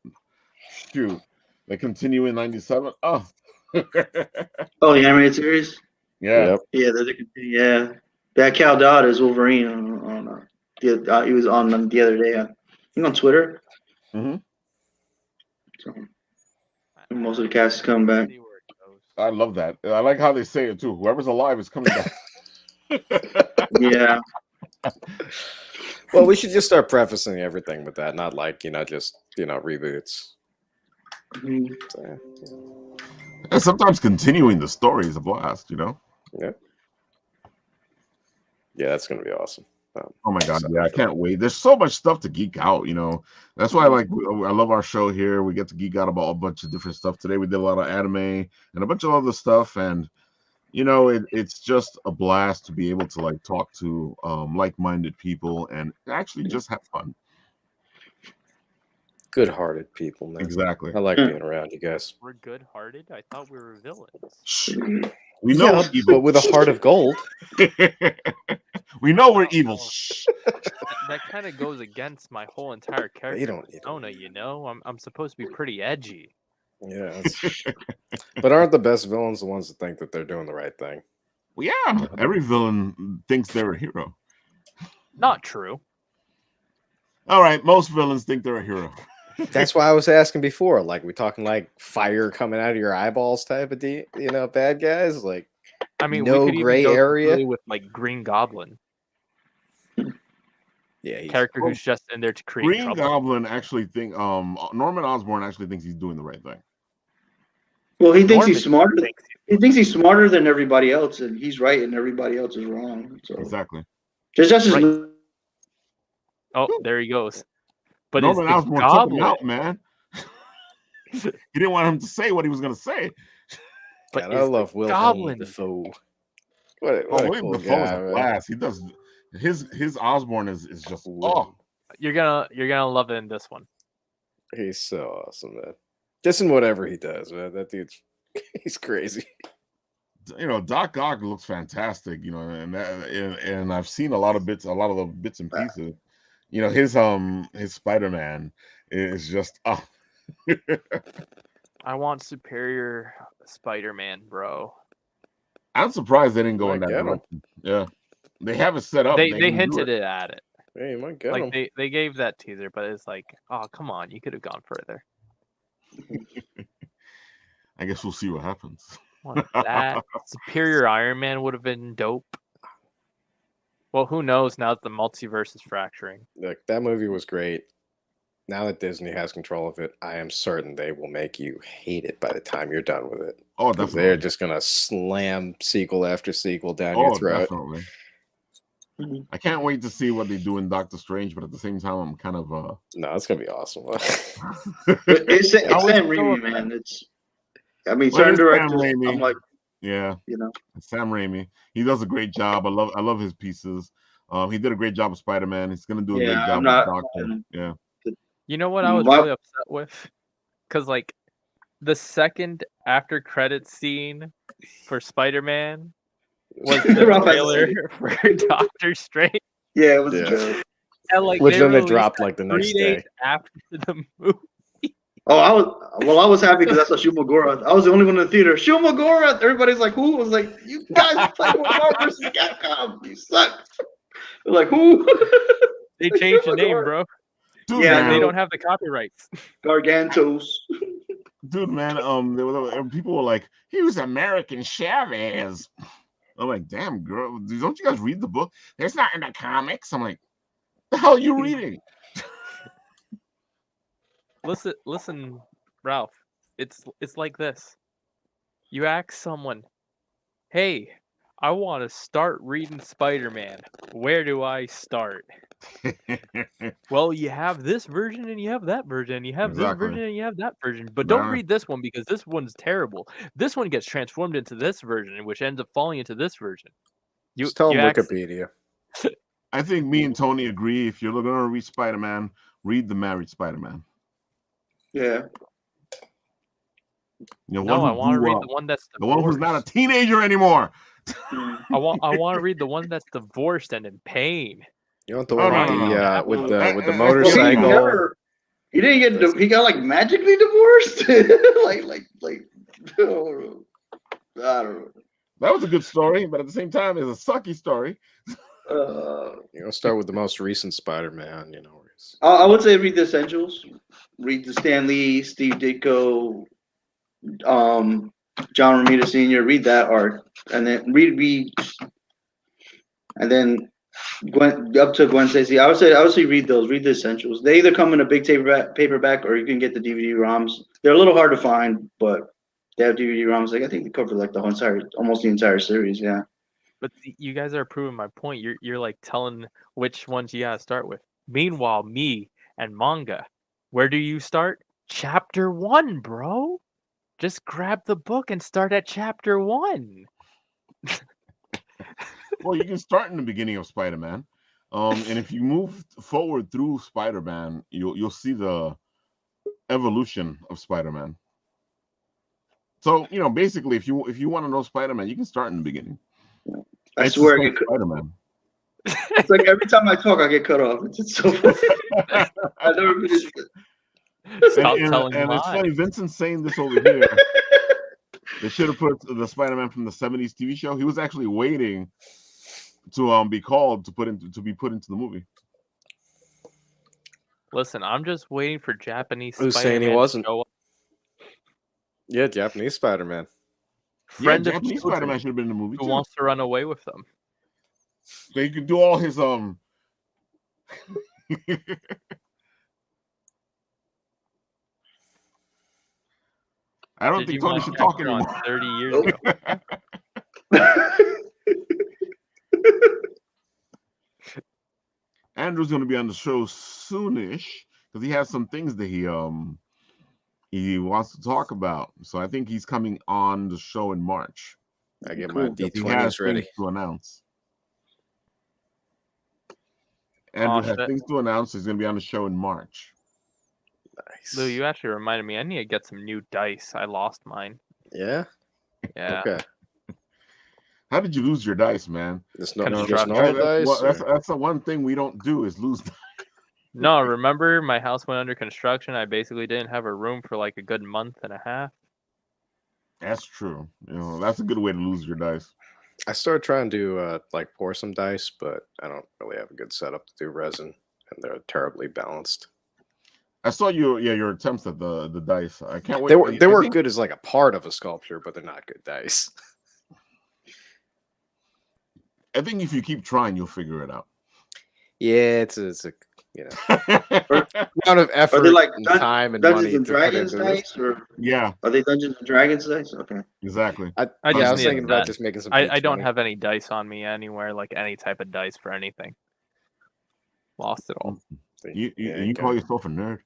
Shoot. They continue in 97. Oh. Oh, the animated series? Yeah. Yep. Yeah. That Cal Dodd is Wolverine he was on the other day. I think on Twitter. Mm-hmm. So, most of the cast is coming back. I love that. I like how they say it too. Whoever's alive is coming back. Yeah. Well, we should just start prefacing everything with that, not like, just, reboots. Mm-hmm. So, And sometimes continuing the story is a blast, Yeah. Yeah, that's going to be awesome. Oh my god, yeah, I can't wait. There's so much stuff to geek out, That's why I love our show here. We get to geek out about a bunch of different stuff. Today we did a lot of anime and a bunch of other stuff, and it's just a blast to be able to talk to like-minded people and actually just have fun. Good-hearted people, man. Exactly. I like being around you guys. We're good-hearted? I thought we were villains. We know we're evil, but with a heart of gold. We know we're evil. That kind of goes against my whole entire character. You don't I'm supposed to be pretty edgy. Yeah. But aren't the best villains the ones that think that they're doing the right thing? Well, yeah. Every villain thinks they're a hero. Not true. All right. Most villains think they're a hero. That's why I was asking before. Like, we talking like fire coming out of your eyeballs type of bad guys? Like, I mean, no we could gray even go area with Green Goblin. Yeah, character who's just in there to create Green trouble. Goblin actually Norman Osborn actually thinks he's doing the right thing. Well, he thinks he's smarter. He thinks he's smarter than everybody else, and he's right, and everybody else is wrong. So exactly. Just right. Oh, there he goes. But Norman Osborn took him out, man. He didn't want him to say what he was going to say. But I love Willem Dafoe. Willem Dafoe is a blast. He does his Osborn is just You're gonna love it in this one. He's so awesome, man. Just in whatever he does, man. That dude's he's crazy. Doc Ock looks fantastic. And I've seen a lot of the bits and pieces. His Spider-Man is just I want Superior Spider-Man, bro. I'm surprised they didn't go in that direction. Yeah, they have it set up. They hinted it at it. Hey, you might get him. They gave that teaser, but it's like, oh come on, you could have gone further. I guess we'll see what happens. That Superior Iron Man would have been dope. Well, who knows now that the multiverse is fracturing. Look, that movie was great. Now that Disney has control of it, I am certain they will make you hate it by the time you're done with it. Oh, definitely. They're just going to slam sequel after sequel down your throat. Definitely. I can't wait to see what they do in Doctor Strange, but at the same time, I'm kind of No, it's gonna be awesome. It's Sam Raimi, man. Certain directors. I'm like, yeah, Sam Raimi. He does a great job. I love his pieces. He did a great job with Spider-Man. He's gonna do a great job with Doctor. You know what I was really upset with? Because like the second after credits scene for Spider-Man was the trailer for Doctor Strange. Yeah, it was a trailer. And like which then they dropped like the 3 next days day after the movie. Oh, I was happy because I saw Shumagora. I was the only one in the theater. Shumagora! Everybody's like, who? I was like, you guys played with Marvel vs. Capcom. You suck. They're like, who? They changed the name, bro. Dude, Yeah, man, they don't have the copyrights. Gargantos. Dude, man, people were like, he was American Chavez. I'm like, damn, girl, don't you guys read the book? It's not in the comics. I'm like, the hell are you reading? Listen, Ralph. It's like this. You ask someone, "Hey, I want to start reading Spider-Man. Where do I start?" Well, you have this version and you have that version. You have this version and you have that version. But don't read this one because this one's terrible. This one gets transformed into this version, which ends up falling into this version. Just tell them Wikipedia. I think me and Tony agree. If you're looking to read Spider-Man, read the Married Spider-Man. Yeah. You know, no, I want to read the one that's the one who's not a teenager anymore. I want to read the one that's divorced and in pain. You want the one with the motorcycle? He didn't get. He got like magically divorced. like. I don't know. That was a good story, but at the same time, it's a sucky story. Start with the most recent Spider-Man. I would say read the essentials. Read the Stan Lee, Steve Ditko, John Romita Sr. Read that art, and then read, and then up to Gwen Stacy. I would say read those. Read the essentials. They either come in a big paperback, or you can get the DVD ROMs. They're a little hard to find, but they have DVD ROMs. Like I think they cover like almost the entire series. Yeah. But you guys are proving my point. You're like telling which ones you gotta start with. Meanwhile, me and manga, where do you start? Chapter 1, bro. Just grab the book and start at chapter 1. Well, you can start in the beginning of Spider-Man, and if you move forward through Spider-Man, you'll see the evolution of Spider-Man. So basically, if you want to know Spider-Man, you can start in the beginning. I swear, Spider-Man. It's like every time I talk, I get cut off. It's so funny. I never finished it. Stop telling and it's funny, Vincent's saying this over here. They should have put the Spider-Man from the 70s TV show. He was actually waiting to be called to be put into the movie. Listen, I'm just waiting for Japanese Who's Spider-Man saying he wasn't? to show up. Yeah, Japanese Spider-Man. Friend of Japanese Spider-Man should have been in the movie who too. wants to run away with them. They could do all his I don't think Tony should talk anymore. 30 years ago. Andrew's going to be on the show soonish because he has some things that he wants to talk about. So I think he's coming on the show in March. I get my D20s he has ready to announce. Andrew has things to announce. He's going to be on the show in March. Nice. Lou, you actually reminded me. I need to get some new dice. I lost mine. Yeah? Yeah. Okay. How did you lose your dice, man? Just normal dice? That's the one thing we don't do is lose dice. No, remember my house went under construction. I basically didn't have a room for like a good month and a half. That's true. That's a good way to lose your dice. I started trying to pour some dice, but I don't really have a good setup to do resin, and they're terribly balanced. I saw your attempts at the dice. I can't wait. They were good as like a part of a sculpture, but they're not good dice. I think if you keep trying, you'll figure it out. Yeah, it's a amount of effort, and time, and Dungeons money. And Dragons dice, or are they Dungeons and Dragons dice? Okay, exactly. I was thinking about just making some. I don't have any dice on me anywhere, like any type of dice for anything. Lost it all. You call yourself a nerd?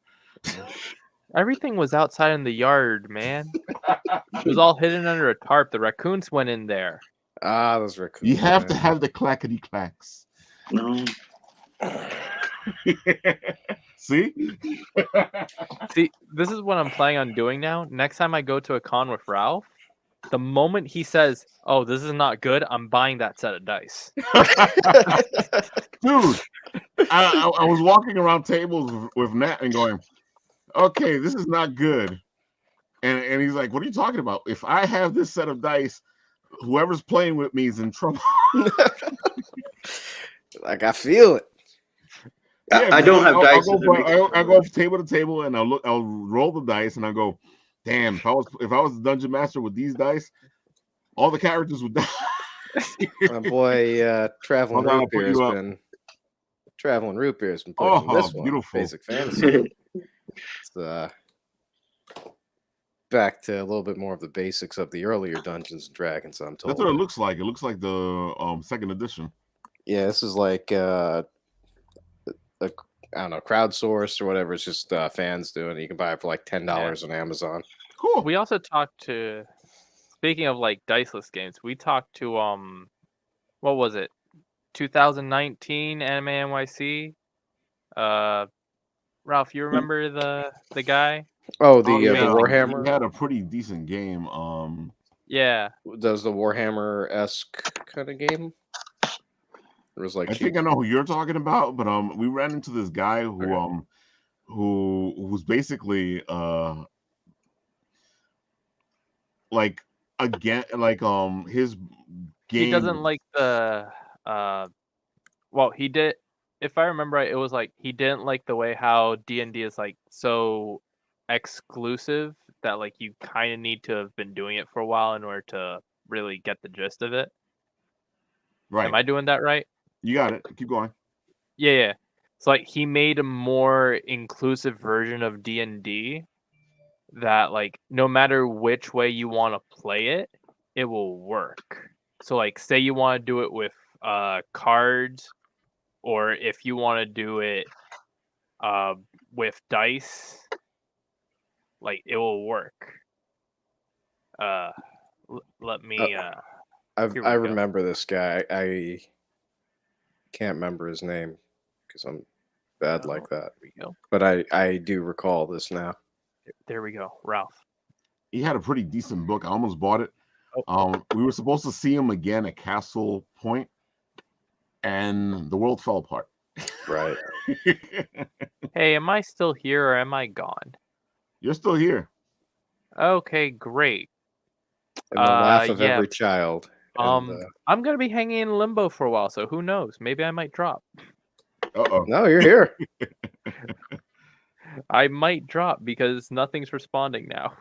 Everything was outside in the yard, man. It was all hidden under a tarp. The raccoons went in there. Ah, those raccoons. You have to have the clackety clacks. No. See? See, this is what I'm planning on doing now. Next time I go to a con with Ralph, the moment he says, "Oh, this is not good," I'm buying that set of dice. Dude, I was walking around tables with Nat and going, okay, this is not good. And he's like, what are you talking about? If I have this set of dice, whoever's playing with me is in trouble. Like, I feel it. Yeah, I don't have dice. I'll go table to table and I'll roll the dice and I'll go, damn, if I was the dungeon master with these dice, all the characters would die. My boy Traveling Root Beer has been pushing this one. Beautiful. Basic Fantasy. It's back to a little bit more of the basics of the earlier Dungeons and Dragons, I'm told. That's what it looks like. It looks like the second edition. Yeah, this is like I don't know, crowdsourced or whatever. It's just fans doing it. You can buy it for like $10 on Amazon. Cool. We also talked to, speaking of like diceless games, we talked to what was it? 2019 Anime NYC. Ralph, you remember the guy? Oh, the Warhammer. He had a pretty decent game. Yeah. Does the Warhammer-esque kind of game? It was like I think I know who you're talking about, but we ran into this guy who who's basically like again his game. He doesn't like the well, he did, if I remember right, it was like he didn't like the way how D&D is like so exclusive that like you kind of need to have been doing it for a while in order to really get the gist of it. Right. Am I doing that right? You got it. Keep going. Yeah. So like he made a more inclusive version of D&D that like no matter which way you want to play it, it will work. So like say you want to do it with cards, or if you want to do it with dice, like it will work. Let me I remember this guy. I can't remember his name because I'm bad like that. But I do recall this now. There we go, Ralph. He had a pretty decent book. I almost bought it. We were supposed to see him again at Castle Point, and the world fell apart. Right. Hey, am I still here or am I gone? You're still here. Okay, great. And the laugh of every child. I'm gonna be hanging in limbo for a while, so who knows? Maybe I might drop. No, you're here. I might drop because nothing's responding now.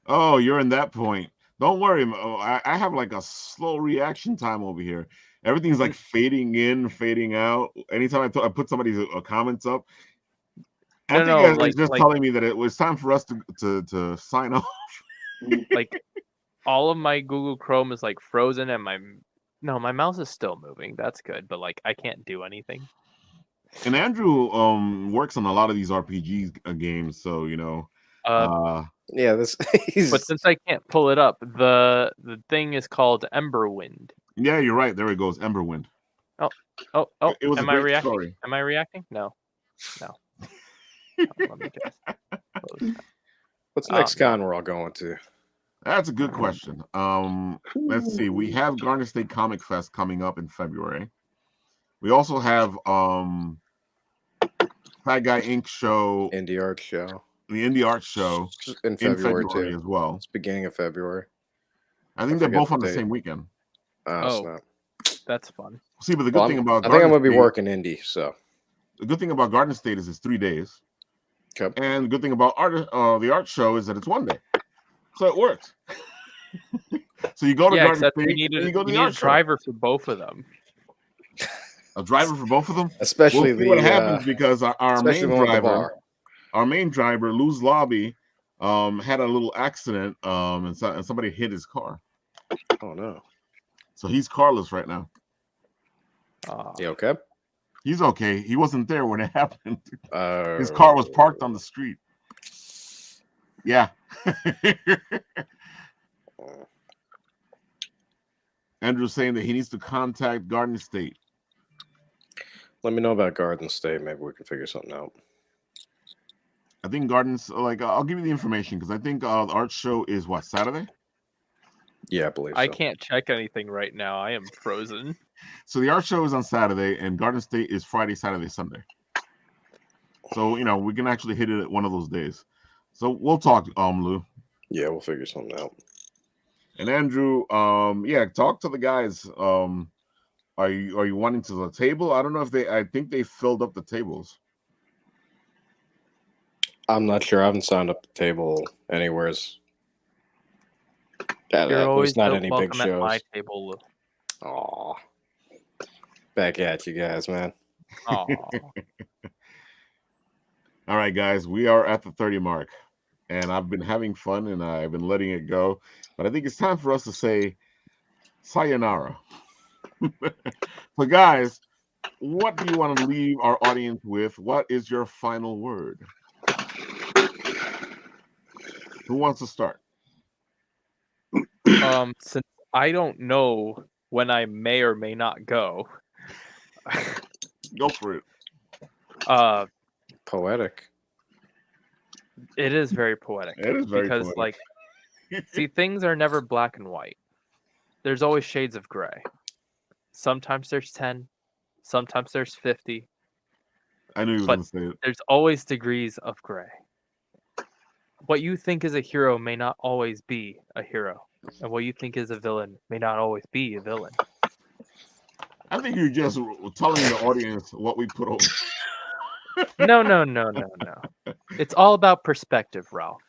Oh, you're in that point. Don't worry. I have like a slow reaction time over here. Everything's like fading in, fading out. Anytime I put somebody's comments up, I think it's just telling me that it was time for us to sign off. Like all of my Google Chrome is like frozen, and my mouse is still moving. That's good, but like I can't do anything. And Andrew works on a lot of these RPG games, so you know. Yeah, but since I can't pull it up, the thing is called Emberwind. Yeah, you're right. There it goes, Emberwind. Oh! It was am I reacting? Story. Am I reacting? No. Let me just What's the next con we're all going to? That's a good question. Let's see. We have Garden State Comic Fest coming up in February. We also have Fat Guy Inc. show, Indie Art Show. The Indie Art Show in February too. as well. It's beginning of February. I think they're both on the same weekend. Snap. That's fun. See, but the good thing about I think I'm gonna be working indie, so the good thing about Garden State is it's 3 days. Okay. And the good thing about the art show is that it's 1 day. So it works. So you go to Garden State, you go to the art show. A driver for both of them. A driver for both of them? Especially we'll see what happens because our main driver, Lou's Lobby, had a little accident and somebody hit his car. Oh no. So he's carless right now. You okay? He's okay. He wasn't there when it happened. His car was parked on the street. Yeah. Andrew's saying that he needs to contact Garden State. Let me know about Garden State. Maybe we can figure something out. I think Gardens, like, I'll give you the information because I think the art show is what, Saturday? Yeah, I believe so. I can't check anything right now. I am frozen. So the art show is on Saturday, and Garden State is Friday, Saturday, Sunday. So, we can actually hit it at one of those days. So we'll talk, Lou. Yeah, we'll figure something out. And Andrew, talk to the guys. Are you wanting to the table? I don't know if I think they filled up the tables. I'm not sure. I haven't signed up the table anywhere. You're always not any big shows. At my table, Lou. Aw. Back at you guys, man. Aw. All right, guys, we are at the 30 mark, and I've been having fun, and I've been letting it go. But I think it's time for us to say sayonara. So, guys, what do you want to leave our audience with? What is your final word? Who wants to start? Since I don't know when I may or may not go. Go for it. Poetic. It is very poetic. It is very because, poetic. see, things are never black and white. There's always shades of gray. Sometimes there's 10. Sometimes there's 50. I knew you were going to say it. There's always degrees of gray. What you think is a hero may not always be a hero. And what you think is a villain may not always be a villain. I think you're just telling the audience what we put over. No. It's all about perspective, Ralph.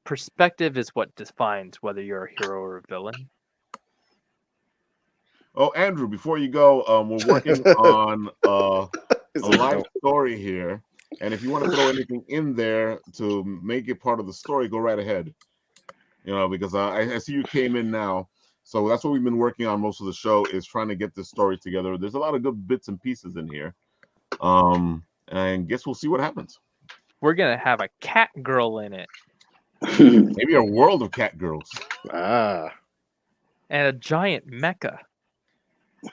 Perspective is what defines whether you're a hero or a villain. Oh, Andrew, before you go, we're working on a live story here. And if you want to throw anything in there to make it part of the story, go right ahead. Because I see you came in now. So that's what we've been working on most of the show, is trying to get this story together. There's a lot of good bits and pieces in here. And guess we'll see what happens. We're going to have a cat girl in it. Maybe a world of cat girls. Ah. And a giant mecha.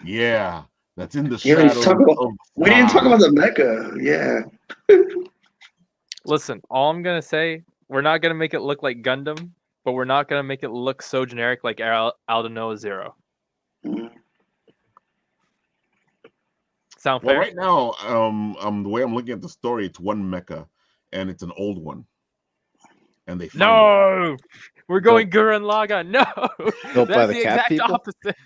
Yeah. That's in the shadows. We didn't talk about the mecha. Yeah. Listen, all I'm going to say, we're not going to make it look like Gundam, but we're not going to make it look so generic like Aldnoah Zero. Sound fair? Well, right now, the way I'm looking at the story, it's one mecha, and it's an old one. And they find it. We're going Gurren Lagann. No, built by the cat exact people? opposite.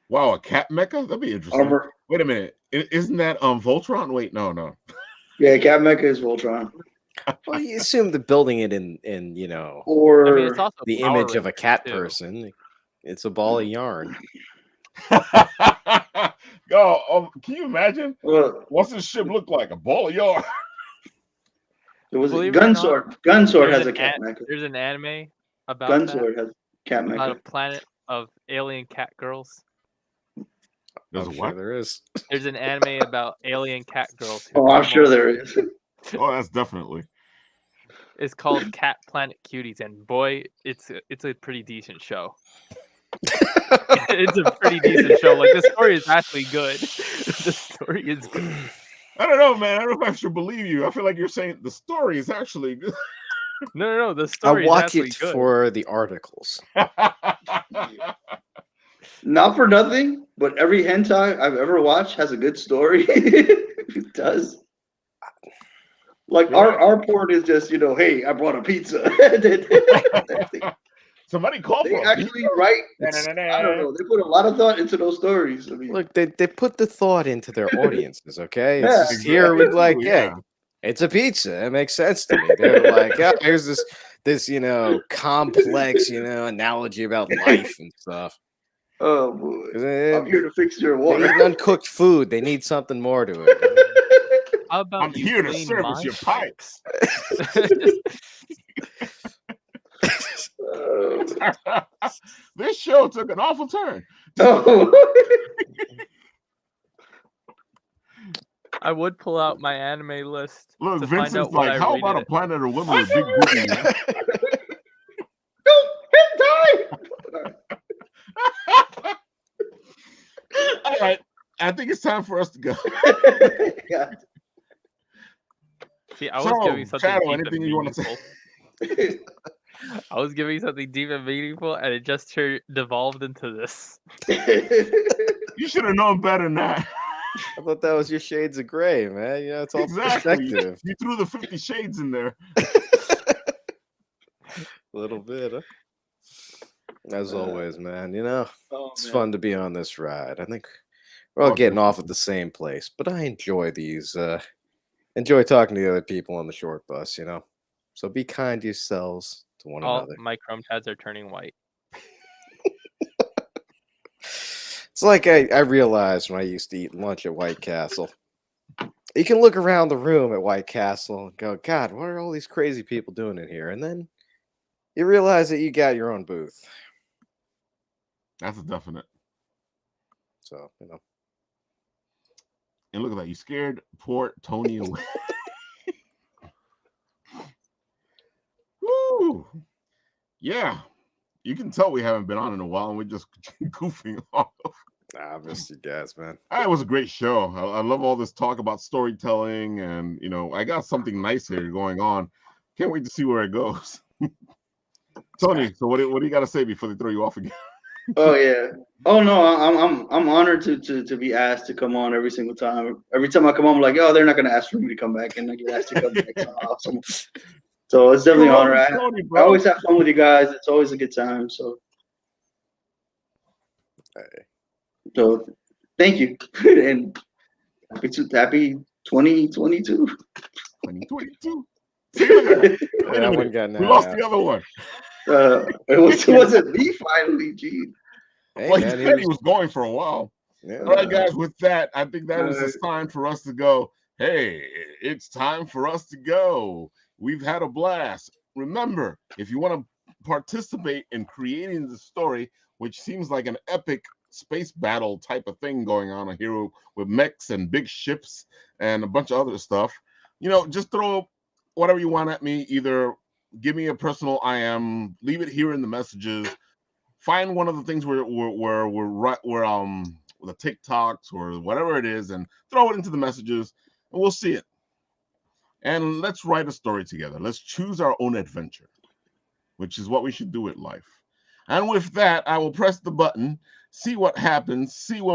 Wow, a cat mecha? That'd be interesting. Wait a minute, isn't that Voltron? Wait, no. Yeah, cat mecha is Voltron. Well, you assume the building it in or it's also the image of a cat person. It's a ball of yarn. Yo, can you imagine? What's this ship look like? A ball of yarn? It was Gunsword. Gunsword has a cat mecha. There's an anime about Gunsword has cat mecha. About a planet of alien cat girls. There's what? Sure there is. There's an anime about alien cat girls. I'm sure there is. Oh, that's definitely. It's called Cat Planet Cuties, and boy, it's a pretty decent show. It's a pretty decent show. Like, the story is actually good. The story is good. I don't know, man. I don't know if I should believe you. I feel like you're saying the story is actually good. No. The story. I watch is it good. for the articles. Not for nothing, but every hentai I've ever watched has a good story. It does. Like our port is just, hey, I brought a pizza. Somebody called. They actually write. I don't know. They put a lot of thought into those stories. I mean, look, they put the thought into their audiences. Okay, it's just here with like, it's a pizza. It makes sense to me. They're like, here's this complex analogy about life and stuff. Oh boy, I'm here to fix your water. They need uncooked food. They need something more to it. How about I'm here to service your pipes. This show took an awful turn. I would pull out my anime list. Look, Vincent's like, how about a planet of women with big booties? No, hentai! All right. I think it's time for us to go. Yeah. See, I was giving something Shadow, deep anything and you want to say? I was giving something deep and meaningful, and it just devolved into this. You should have known better than that. I thought that was your shades of gray, man. You know, it's all perspective. You threw the 50 Shades in there. A little bit, huh? As always, man. You know, it's man. fun to be on this ride. I think we're all getting off at the same place, but I enjoy these. Enjoy talking to the other people on the short bus, you know. So be kind to yourselves, to one another. My Chrome tabs are turning white. It's like I realized when I used to eat lunch at White Castle. You can look around the room at White Castle and go, God, what are all these crazy people doing in here? And then you realize that you got your own booth. That's a definite. So, you know. And look at that. You scared poor Tony away. Woo! Yeah. You can tell we haven't been on in a while and we're just goofing off. I missed you guys, man. It was a great show. I love all this talk about storytelling, and you know, I got something nice here going on. Can't wait to see where it goes. Tony, so what do you got to say before they throw you off again? Oh yeah. Oh no, I'm honored to be asked to come on every single time. Every time I come on, I'm like, oh, they're not gonna ask for me to come back, and I get asked to come back. So awesome. So it's definitely an honor. I always have fun with you guys. It's always a good time. So, so thank you, and happy 2022. 2022. That one got we lost the other one. It wasn't me finally, Gee. Hey, well, man, he said he was going for a while. Yeah. All right, guys, with that, I think that is a sign for us to go, hey, it's time for us to go. We've had a blast. Remember, if you want to participate in creating the story, which seems like an epic space battle type of thing going on here with mechs and big ships and a bunch of other stuff, you know, just throw whatever you want at me. Either give me a personal IM, leave it here in the messages. Find one of the things where the TikToks or whatever it is, and throw it into the messages, and we'll see it. And let's write a story together. Let's choose our own adventure, which is what we should do with life. And with that, I will press the button, see what happens, see when